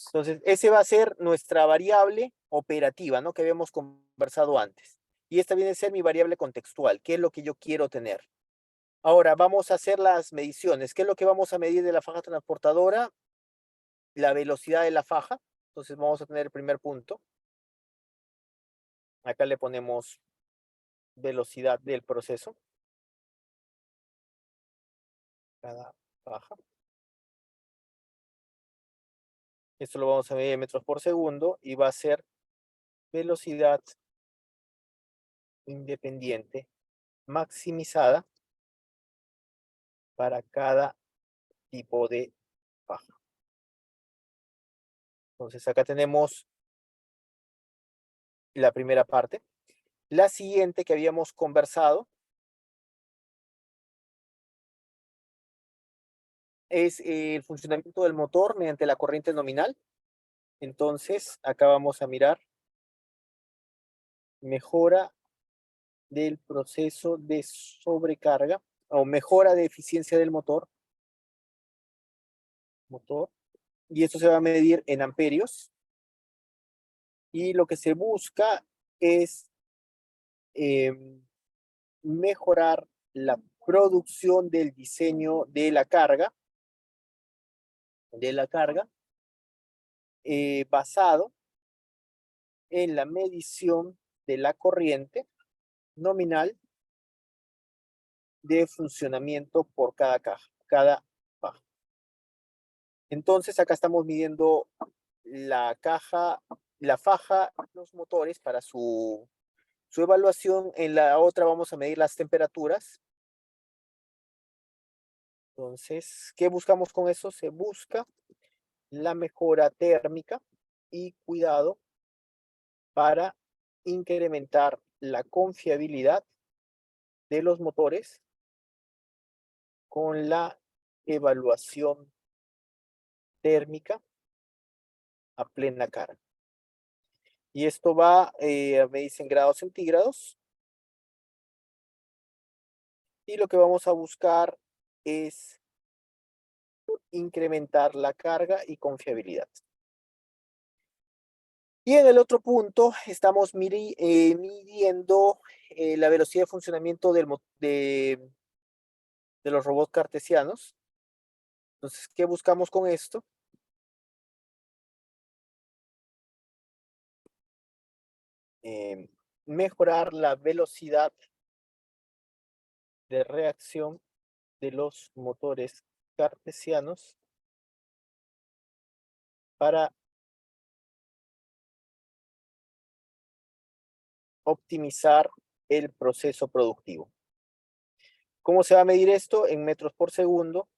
Entonces, ese va a ser nuestra variable operativa, ¿no? Que habíamos conversado antes. Y esta viene a ser mi variable contextual, qué es lo que yo quiero tener. Ahora, vamos a hacer las mediciones. ¿Qué es lo que vamos a medir de la faja transportadora? La velocidad de la faja. Entonces, vamos a tener el primer punto. Acá le ponemos velocidad del proceso. Cada faja. Esto lo vamos a medir en metros por segundo y va a ser velocidad independiente maximizada para cada tipo de faja. Entonces acá tenemos la primera parte. La siguiente que habíamos conversado es el funcionamiento del motor mediante la corriente nominal. Entonces acá vamos a mirar mejora del proceso de sobrecarga o mejora de eficiencia del motor, y esto se va a medir en amperios, y lo que se busca es eh, mejorar la producción del diseño de la carga basado en la medición de la corriente nominal de funcionamiento por cada caja, cada faja. Entonces acá estamos midiendo la caja, la faja, los motores para su evaluación. En la otra vamos a medir las temperaturas. Entonces, ¿qué buscamos con eso? Se busca la mejora térmica y cuidado para incrementar la confiabilidad de los motores con la evaluación térmica a plena carga. Y esto va, me dicen grados centígrados, y lo que vamos a buscar es incrementar la carga y confiabilidad. Y en el otro punto estamos midiendo la velocidad de funcionamiento de los robots cartesianos. Entonces, ¿qué buscamos con esto? Mejorar la velocidad de reacción de los motores cartesianos para optimizar el proceso productivo. ¿Cómo se va a medir esto? En metros por segundo.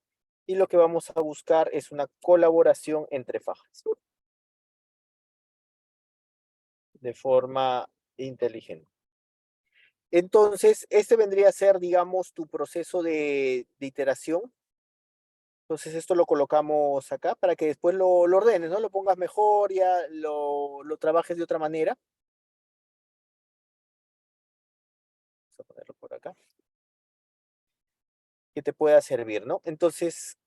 Y lo que vamos a buscar es una colaboración entre fajas. De forma inteligente. Entonces, este vendría a ser, digamos, tu proceso de iteración. Entonces, esto lo colocamos acá para que después lo ordenes, ¿no? Lo pongas mejor, ya lo trabajes de otra manera. Vamos a ponerlo por acá. Que te pueda servir, ¿no? Entonces,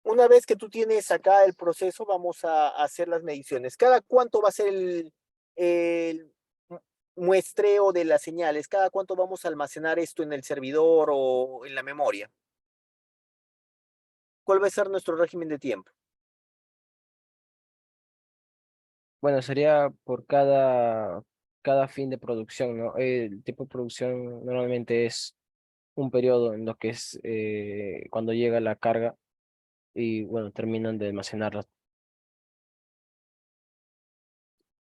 una vez que tú tienes acá el proceso, vamos a hacer las mediciones. ¿Cada cuánto va a ser el muestreo de las señales? ¿Cada cuánto vamos a almacenar esto en el servidor o en la memoria? ¿Cuál va a ser nuestro régimen de tiempo? Bueno, sería por cada fin de producción, ¿no? El tipo de producción normalmente es un periodo en lo que es cuando llega la carga y bueno, terminan de almacenarla.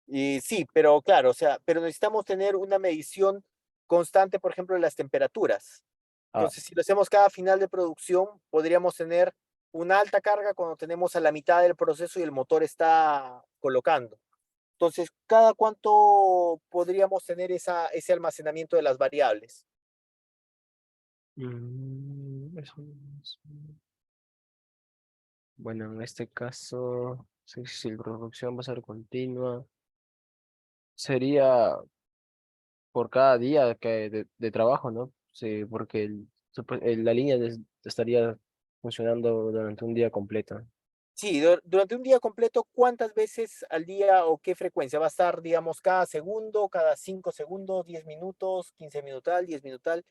Y sí, pero claro, o sea, pero necesitamos tener una medición constante, por ejemplo, de las temperaturas. Ah, Entonces, si lo hacemos cada final de producción, podríamos tener una alta carga cuando tenemos a la mitad del proceso y el motor está colocando. Entonces, ¿cada cuánto podríamos tener ese almacenamiento de las variables? bueno, en este caso, si la producción va a ser continua, sería por cada día de trabajo, ¿no? Sí, porque la línea estaría funcionando durante un día completo. Sí, durante un día completo, ¿cuántas veces al día o qué frecuencia? ¿Va a estar, digamos, cada segundo, cada 5 segundos, 10 minutos, 15 minutal, 10 minutal?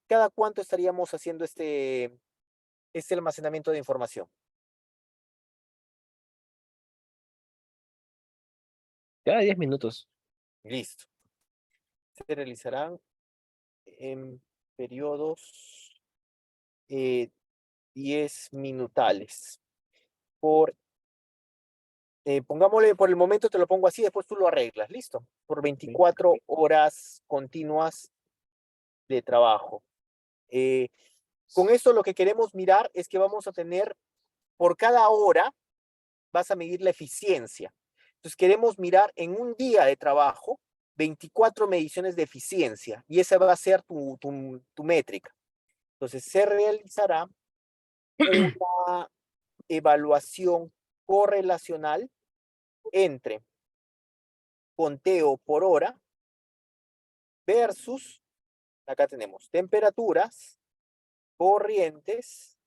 ¿Cada cuánto estaríamos haciendo este almacenamiento de información? Cada 10 minutos. Listo. Se realizarán en periodos 10 minutales. Pongámosle, por el momento te lo pongo así, después tú lo arreglas, listo. Por Sí. 24 horas continuas de trabajo. Eh, con esto lo que queremos mirar es que vamos a tener, por cada hora, vas a medir la eficiencia. Entonces queremos mirar en un día de trabajo 24 mediciones de eficiencia y esa va a ser tu métrica. Entonces se realizará una evaluación correlacional entre conteo por hora versus, acá tenemos temperaturas, corrientes,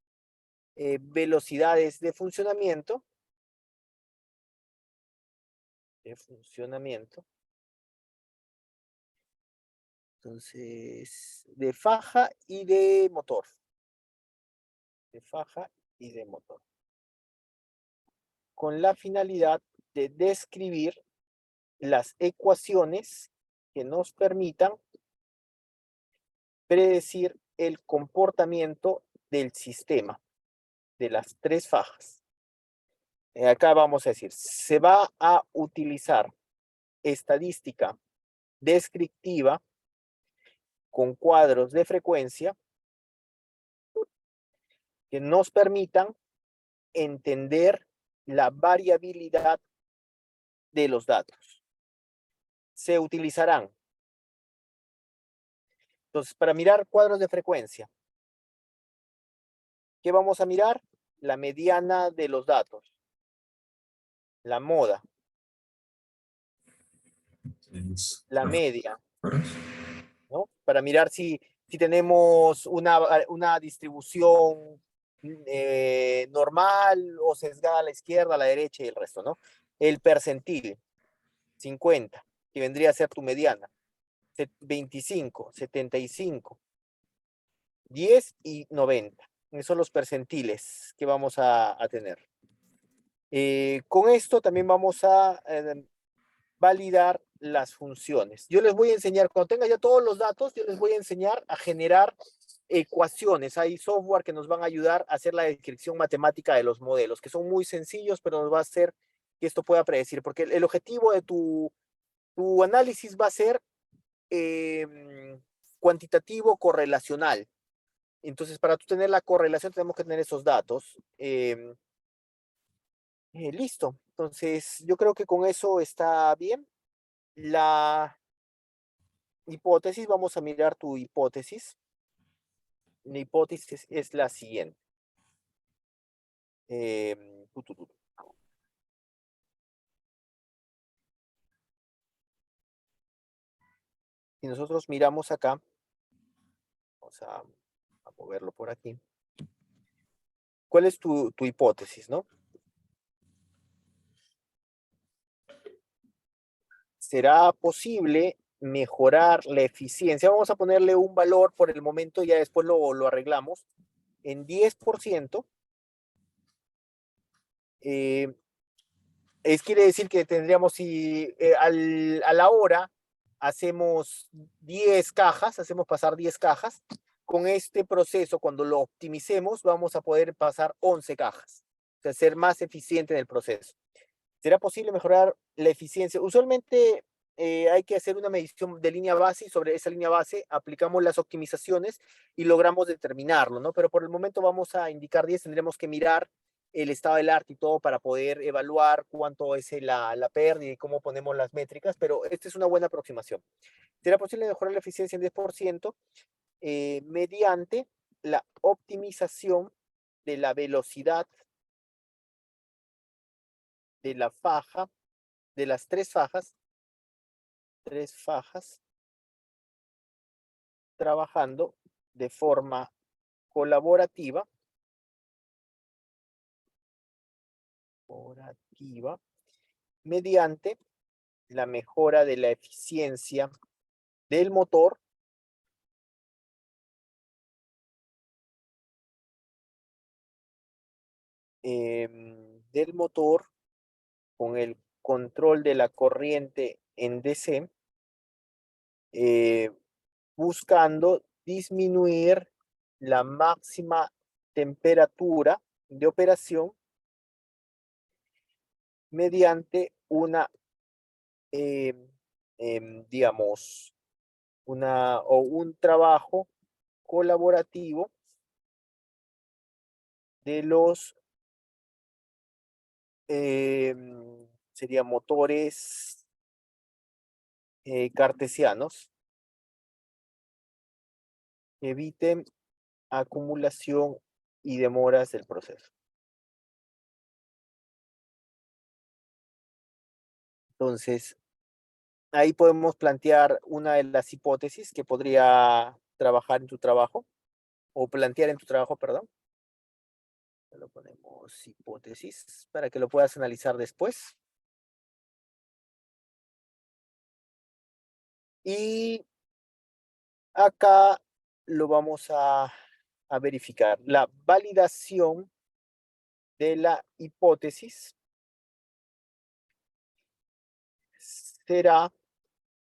velocidades de funcionamiento. Entonces, de faja y de motor. De faja y de motor. Con la finalidad de describir las ecuaciones que nos permitan predecir el comportamiento del sistema de las tres fajas. Acá vamos a decir, se va a utilizar estadística descriptiva con cuadros de frecuencia que nos permitan entender la variabilidad de los datos. Se utilizarán, entonces, para mirar cuadros de frecuencia, ¿qué vamos a mirar? La mediana de los datos, la moda, la media, ¿no? Para mirar si tenemos una distribución normal o sesgada a la izquierda, a la derecha y el resto, ¿no? El percentil, 50, que vendría a ser tu mediana. 25, 75, 10 y 90. Esos son los percentiles que vamos a tener. Con esto también vamos a validar las funciones. Yo les voy a enseñar, cuando tenga ya todos los datos, yo les voy a enseñar a generar ecuaciones. Hay software que nos van a ayudar a hacer la descripción matemática de los modelos, que son muy sencillos, pero nos va a hacer que esto pueda predecir, porque el objetivo de tu análisis va a ser cuantitativo correlacional. Entonces, para tú tener la correlación, tenemos que tener esos datos. Listo. Entonces, yo creo que con eso está bien. La hipótesis, vamos a mirar tu hipótesis. La hipótesis es la siguiente. Si nosotros miramos acá, vamos a moverlo por aquí. ¿Cuál es tu hipótesis, no? ¿Será posible mejorar la eficiencia? Vamos a ponerle un valor por el momento, ya después lo arreglamos, en 10%. Quiere decir que tendríamos, si a la hora hacemos 10 cajas, hacemos pasar 10 cajas, con este proceso, cuando lo optimicemos, vamos a poder pasar 11 cajas, o sea, ser más eficiente en el proceso. ¿Será posible mejorar la eficiencia? Usualmente hay que hacer una medición de línea base y sobre esa línea base aplicamos las optimizaciones y logramos determinarlo, ¿no? Pero por el momento vamos a indicar 10, tendremos que mirar el estado del arte y todo para poder evaluar cuánto es la pérdida y cómo ponemos las métricas, pero esta es una buena aproximación. ¿Será posible mejorar la eficiencia en 10% mediante la optimización de la velocidad de la faja, de las tres fajas, trabajando de forma colaborativa, mediante la mejora de la eficiencia del motor con el control de la corriente en DC, buscando disminuir la máxima temperatura de operación mediante una, digamos, un trabajo colaborativo de los serían motores cartesianos que eviten acumulación y demoras del proceso. Entonces, ahí podemos plantear una de las hipótesis que podría trabajar en tu trabajo, o plantear en tu trabajo, perdón. Lo ponemos hipótesis para que lo puedas analizar después. Y acá lo vamos a verificar. La validación de la hipótesis será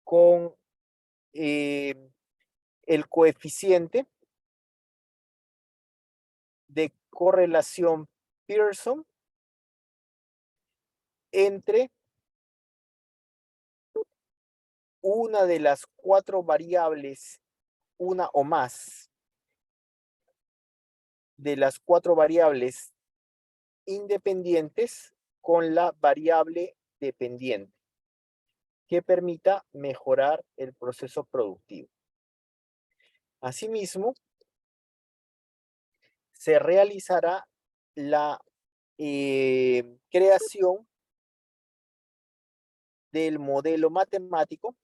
con el coeficiente de correlación Pearson entre una de las 4 variables, una o más de las 4 variables independientes con la variable dependiente, que permita mejorar el proceso productivo. Asimismo, se realizará la creación del modelo matemático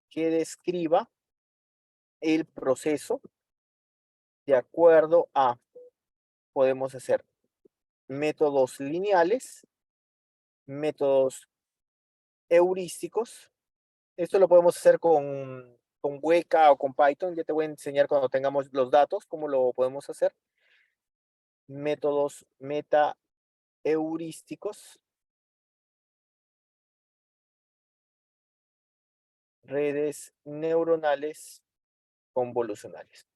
que describa el proceso de acuerdo a, podemos hacer métodos lineales, métodos heurísticos. Esto lo podemos hacer con Weka o con Python. Ya te voy a enseñar cuando tengamos los datos cómo lo podemos hacer. Métodos meta heurísticos, redes neuronales convolucionales.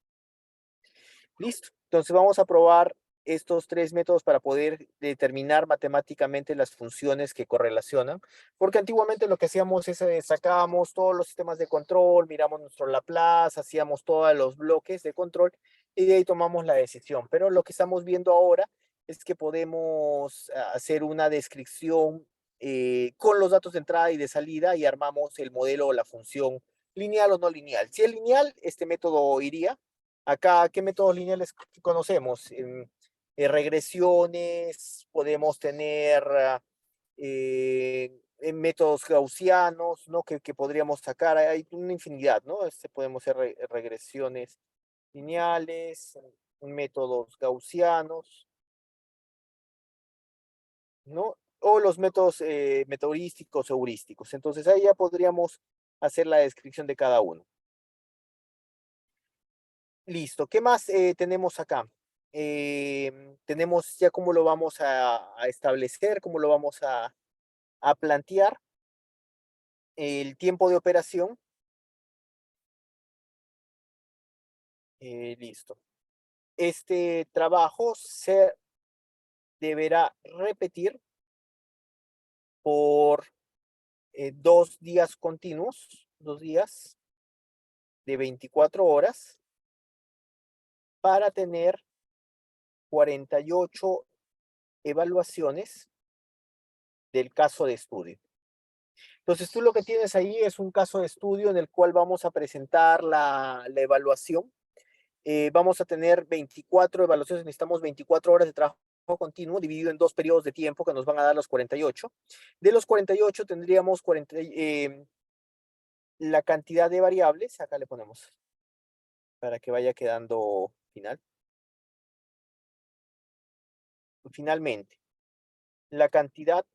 Listo. Entonces vamos a probar estos tres métodos para poder determinar matemáticamente las funciones que correlacionan, porque antiguamente lo que hacíamos es sacábamos todos los sistemas de control, miramos nuestro Laplace, hacíamos todos los bloques de control y de ahí tomamos la decisión. Pero lo que estamos viendo ahora es que podemos hacer una descripción con los datos de entrada y de salida y armamos el modelo o la función lineal o no lineal. Si es lineal, este método iría. Acá, ¿qué métodos lineales conocemos? Regresiones, podemos tener métodos gaussianos, ¿no? Que podríamos sacar, hay una infinidad, ¿no? Podemos hacer regresiones lineales, métodos gaussianos, ¿no? O los métodos metodísticos o heurísticos. Entonces ahí ya podríamos hacer la descripción de cada uno. Listo. ¿Qué más tenemos acá? Tenemos ya cómo lo vamos a establecer, cómo lo vamos a plantear, el tiempo de operación. Listo. Este trabajo se deberá repetir por 2 días continuos, 2 días de 24 horas, para tener 48 evaluaciones del caso de estudio. Entonces tú lo que tienes ahí es un caso de estudio en el cual vamos a presentar la evaluación. Vamos a tener 24 evaluaciones, necesitamos 24 horas de trabajo continuo dividido en 2 periodos de tiempo que nos van a dar los 48. De los 48 tendríamos la cantidad de variables, acá le ponemos para que vaya quedando final. Finalmente, la cantidad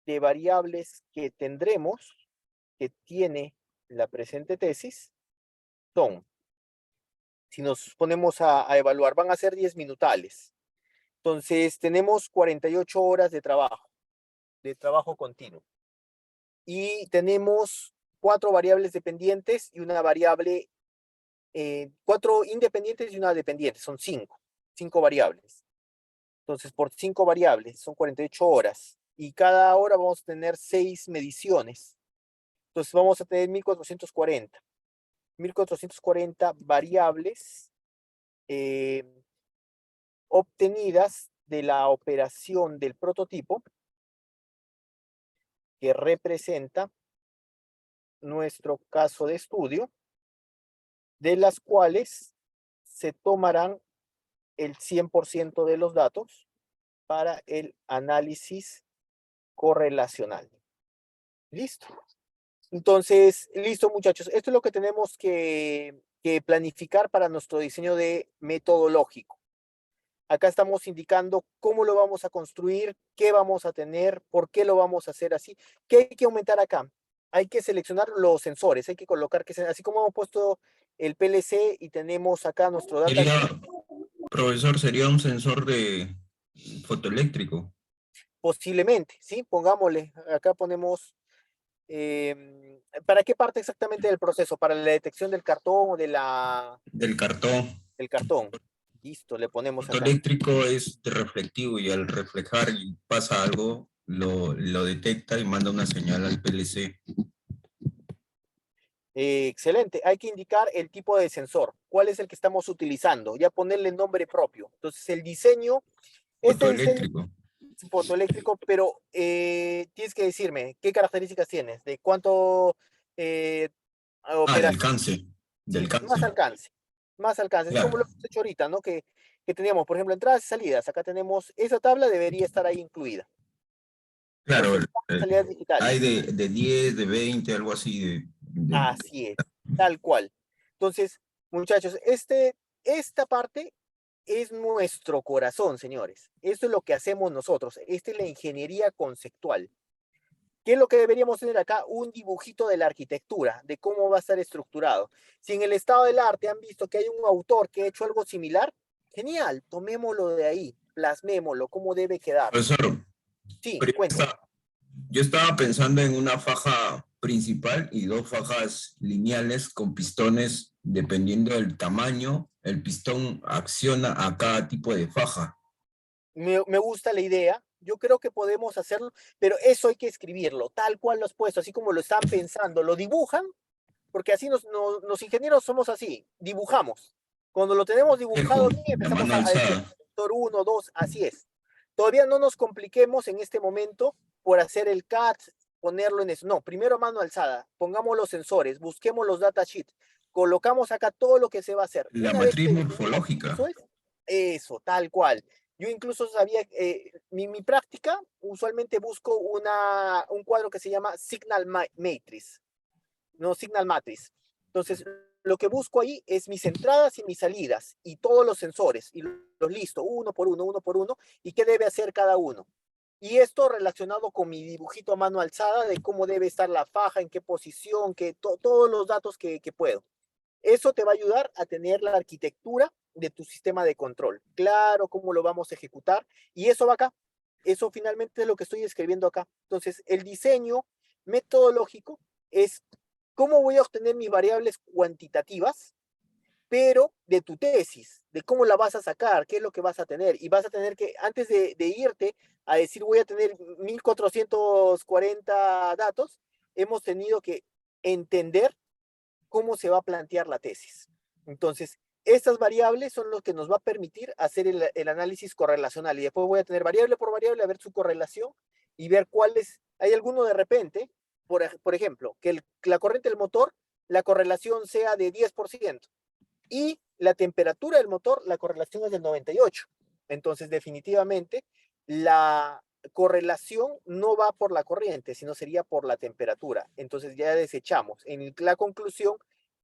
de variables que tendremos, que tiene la presente tesis, son, si nos ponemos a evaluar, van a ser 10 minutales. Entonces, tenemos 48 horas de trabajo continuo. Y tenemos 4 variables dependientes y una variable, 4 independientes y una dependiente, son 5 variables. Entonces, por 5 variables, son 48 horas. Y cada hora vamos a tener 6 mediciones. Entonces, vamos a tener 1440. 1440 variables obtenidas de la operación del prototipo que representa nuestro caso de estudio, de las cuales se tomarán el 100% de los datos para el análisis correlacional. Listo. Entonces, listo muchachos, esto es lo que tenemos que planificar para nuestro diseño de metodológico. Acá estamos indicando cómo lo vamos a construir, qué vamos a tener, por qué lo vamos a hacer así. ¿Qué hay que aumentar acá? Hay que seleccionar los sensores, hay que colocar que, así como hemos puesto el PLC y tenemos acá nuestro data. Profesor, sería un sensor de fotoeléctrico. Posiblemente, ¿sí? Pongámosle, acá ponemos, ¿para qué parte exactamente del proceso? ¿Para la detección del cartón o de del cartón? Del cartón. Listo, le ponemos acá. Fotoeléctrico es reflectivo y al reflejar y pasa algo, lo detecta y manda una señal al PLC. Excelente. Hay que indicar el tipo de sensor. ¿Cuál es el que estamos utilizando? Ya ponerle nombre propio. Entonces, el diseño... Fotoeléctrico. Fotoeléctrico, pero tienes que decirme qué características tienes, de cuánto del alcance. Del sí, más alcance. Más alcance. Claro. Es como lo hemos hecho ahorita, ¿no? Que teníamos, por ejemplo, entradas y salidas. Acá tenemos, esa tabla debería estar ahí incluida. Claro, hay de 10, de 20, algo así. Así es, tal cual. Entonces, muchachos, esta parte es nuestro corazón, señores. Esto es lo que hacemos nosotros. Esta es la ingeniería conceptual. ¿Qué es lo que deberíamos tener acá? Un dibujito de la arquitectura, de cómo va a estar estructurado. Si en el estado del arte han visto que hay un autor que ha hecho algo similar, genial, tomémoslo de ahí, plasmémoslo, cómo debe quedar. Profesor, sí, cuéntame. Yo estaba pensando en una faja principal y 2 fajas lineales con pistones, dependiendo del tamaño, el pistón acciona a cada tipo de faja. me gusta la idea, yo creo que podemos hacerlo, pero eso hay que escribirlo, tal cual lo has puesto, así como lo están pensando, lo dibujan, porque así los ingenieros somos así, dibujamos. Cuando lo tenemos dibujado bien, A empezamos mano a decir, alzada. sector 1, 2, así es. Todavía no nos compliquemos en este momento por hacer el CAD, ponerlo en eso. No, primero mano alzada, pongamos los sensores, busquemos los datasheets, colocamos acá todo lo que se va a hacer. La Una vez matriz que definimos morfológica. eso es, eso, tal cual. Yo incluso sabía, mi práctica, usualmente busco un cuadro que se llama Signal Matrix, no Signal Matrix. Entonces, lo que busco ahí es mis entradas y mis salidas y todos los sensores y los listo, uno por uno, y qué debe hacer cada uno. Y esto relacionado con mi dibujito a mano alzada de cómo debe estar la faja, en qué posición, todos los datos que puedo. Eso te va a ayudar a tener la arquitectura de tu sistema de control. Claro, cómo lo vamos a ejecutar. Y eso va acá. Eso finalmente es lo que estoy escribiendo acá. Entonces, el diseño metodológico es cómo voy a obtener mis variables cuantitativas, pero de tu tesis, de cómo la vas a sacar, qué es lo que vas a tener. Y vas a tener que, antes de irte a decir voy a tener 1440 datos, hemos tenido que entender cómo se va a plantear la tesis. Entonces, estas variables son lo que nos va a permitir hacer el análisis correlacional. Y después voy a tener variable por variable, a ver su correlación y ver cuáles. Hay alguno de repente, por ejemplo, que la corriente del motor, la correlación sea de 10% y la temperatura del motor, la correlación es del 98%. Entonces, definitivamente, la correlación no va por la corriente, sino sería por la temperatura. Entonces, ya desechamos. En la conclusión,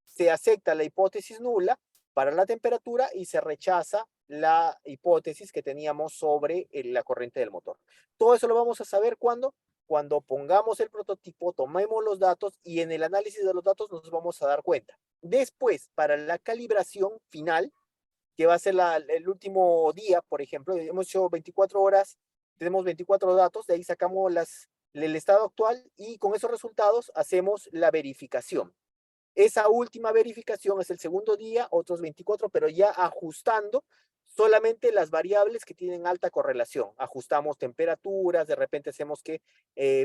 se acepta la hipótesis nula para la temperatura y se rechaza la hipótesis que teníamos sobre la corriente del motor. Todo eso lo vamos a saber cuando pongamos el prototipo, tomemos los datos y en el análisis de los datos nos vamos a dar cuenta. Después, para la calibración final, que va a ser el último día, por ejemplo, hemos hecho 24 horas, tenemos 24 datos, de ahí sacamos el estado actual y con esos resultados hacemos la verificación. Esa última verificación es el segundo día, otros 24, pero ya ajustando solamente las variables que tienen alta correlación. Ajustamos temperaturas, de repente hacemos que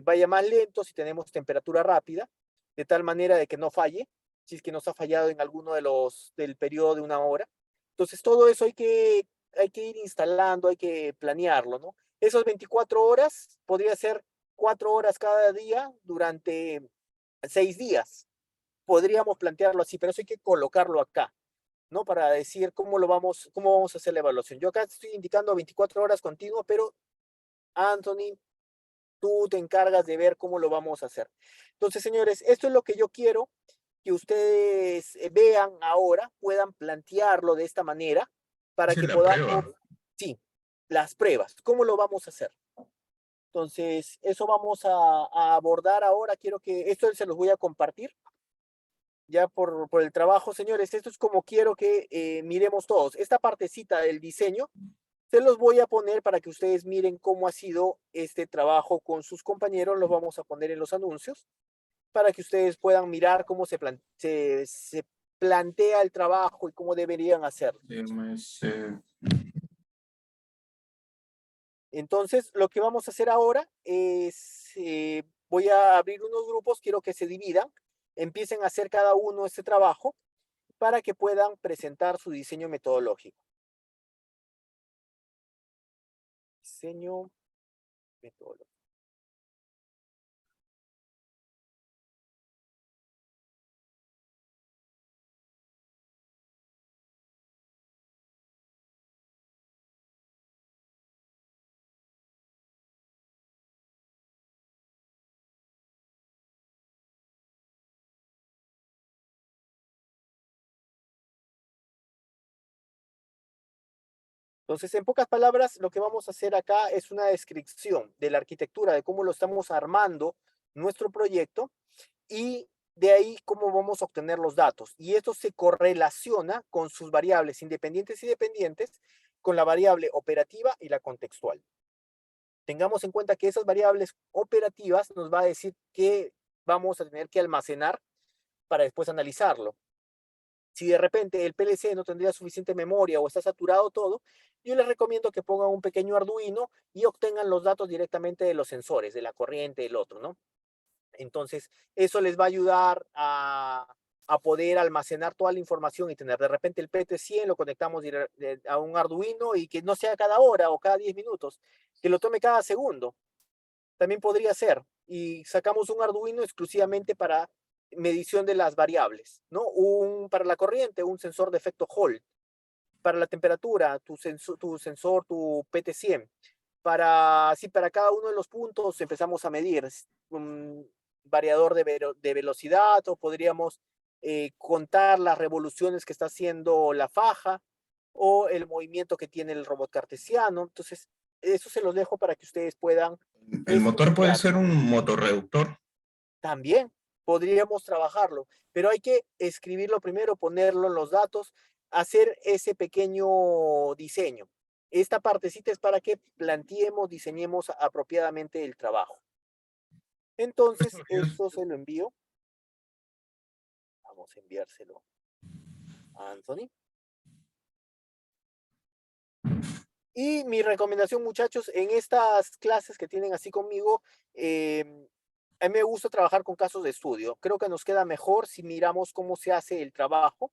vaya más lento si tenemos temperatura rápida, de tal manera de que no falle, si es que nos ha fallado en alguno del periodo de una hora. Entonces, todo eso hay que ir instalando, hay que planearlo, ¿no? Esos 24 horas podría ser 4 horas cada día durante 6 días. Podríamos plantearlo así, pero eso hay que colocarlo acá, ¿no? Para decir cómo vamos a hacer la evaluación. Yo acá estoy indicando 24 horas continuo, pero Anthony, tú te encargas de ver cómo lo vamos a hacer. Entonces, señores, esto es lo que yo quiero que ustedes vean ahora, puedan plantearlo de esta manera para Esa es que la podamos, prueba. sí, las pruebas, cómo lo vamos a hacer. Entonces, eso vamos a abordar ahora. Quiero que esto se los voy a compartir ya por el trabajo, señores. Esto es como quiero que miremos todos. Esta partecita del diseño se los voy a poner para que ustedes miren cómo ha sido este trabajo con sus compañeros. Los vamos a poner en los anuncios para que ustedes puedan mirar cómo se plantea el trabajo y cómo deberían hacerlo. Entonces, lo que vamos a hacer ahora es, voy a abrir unos grupos, quiero que se dividan, empiecen a hacer cada uno este trabajo para que puedan presentar su diseño metodológico. Diseño metodológico. Entonces, en pocas palabras, lo que vamos a hacer acá es una descripción de la arquitectura, de cómo lo estamos armando nuestro proyecto y de ahí cómo vamos a obtener los datos. Y esto se correlaciona con sus variables independientes y dependientes, con la variable operativa y la contextual. Tengamos en cuenta que esas variables operativas nos va a decir qué vamos a tener que almacenar para después analizarlo. Si de repente el PLC no tendría suficiente memoria o está saturado todo, yo les recomiendo que pongan un pequeño Arduino y obtengan los datos directamente de los sensores, de la corriente, del otro, ¿no? Entonces, eso les va a ayudar a poder almacenar toda la información y tener de repente el PT100, lo conectamos a un Arduino y que no sea cada hora o cada 10 minutos, que lo tome cada segundo. También podría ser. Y sacamos un Arduino exclusivamente para medición de las variables, ¿no? Para la corriente, un sensor de efecto Hall. Para la temperatura, tu sensor, tu PT100. Para cada uno de los puntos empezamos a medir un variador de velocidad o podríamos contar las revoluciones que está haciendo la faja o el movimiento que tiene el robot cartesiano. Entonces, eso se los dejo para que ustedes puedan El motor puede estudiar. ser un motorreductor. También podríamos trabajarlo, pero hay que escribirlo primero, ponerlo en los datos, hacer ese pequeño diseño. Esta partecita es para que planteemos, diseñemos apropiadamente el trabajo. Entonces, esto se lo envío. Vamos a enviárselo a Anthony. Y mi recomendación, muchachos, en estas clases que tienen así conmigo, a mí me gusta trabajar con casos de estudio. Creo que nos queda mejor si miramos cómo se hace el trabajo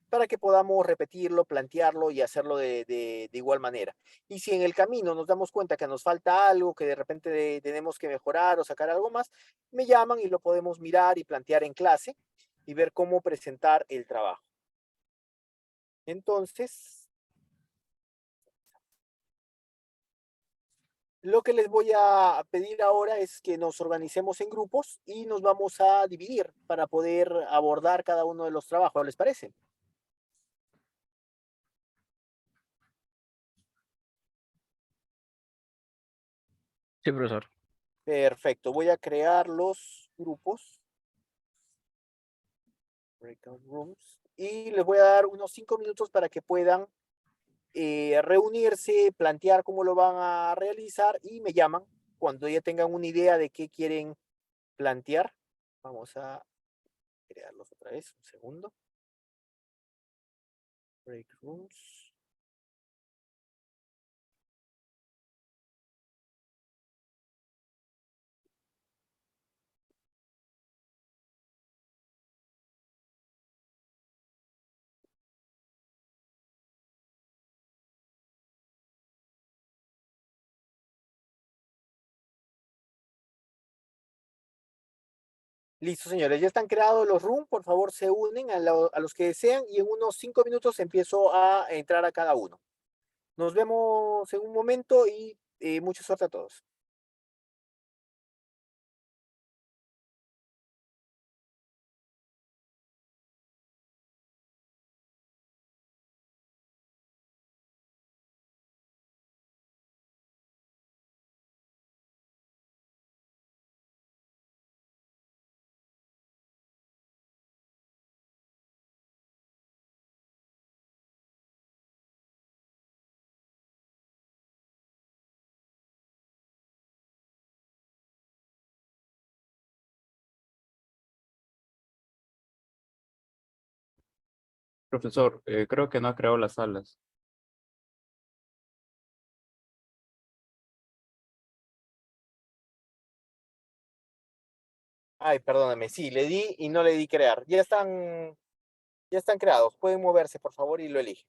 para que podamos repetirlo, plantearlo y hacerlo de igual manera. Y si en el camino nos damos cuenta que nos falta algo, que de repente tenemos que mejorar o sacar algo más, me llaman y lo podemos mirar y plantear en clase y ver cómo presentar el trabajo. Entonces, lo que les voy a pedir ahora es que nos organicemos en grupos y nos vamos a dividir para poder abordar cada uno de los trabajos, ¿les parece? Sí, profesor. Perfecto, voy a crear los grupos. Breakout rooms. Y les voy a dar unos 5 minutos para que puedan reunirse, plantear cómo lo van a realizar y me llaman cuando ya tengan una idea de qué quieren plantear. Vamos a crearlos otra vez, un segundo. Break rooms. Listo, señores, ya están creados los rooms. Por favor, se unen a los que desean y en unos 5 minutos empiezo a entrar a cada uno. Nos vemos en un momento y mucha suerte a todos. Profesor, creo que no ha creado las salas. Ay, perdóname, sí, le di y no le di crear. Ya están creados. Pueden moverse, por favor, y lo eligen.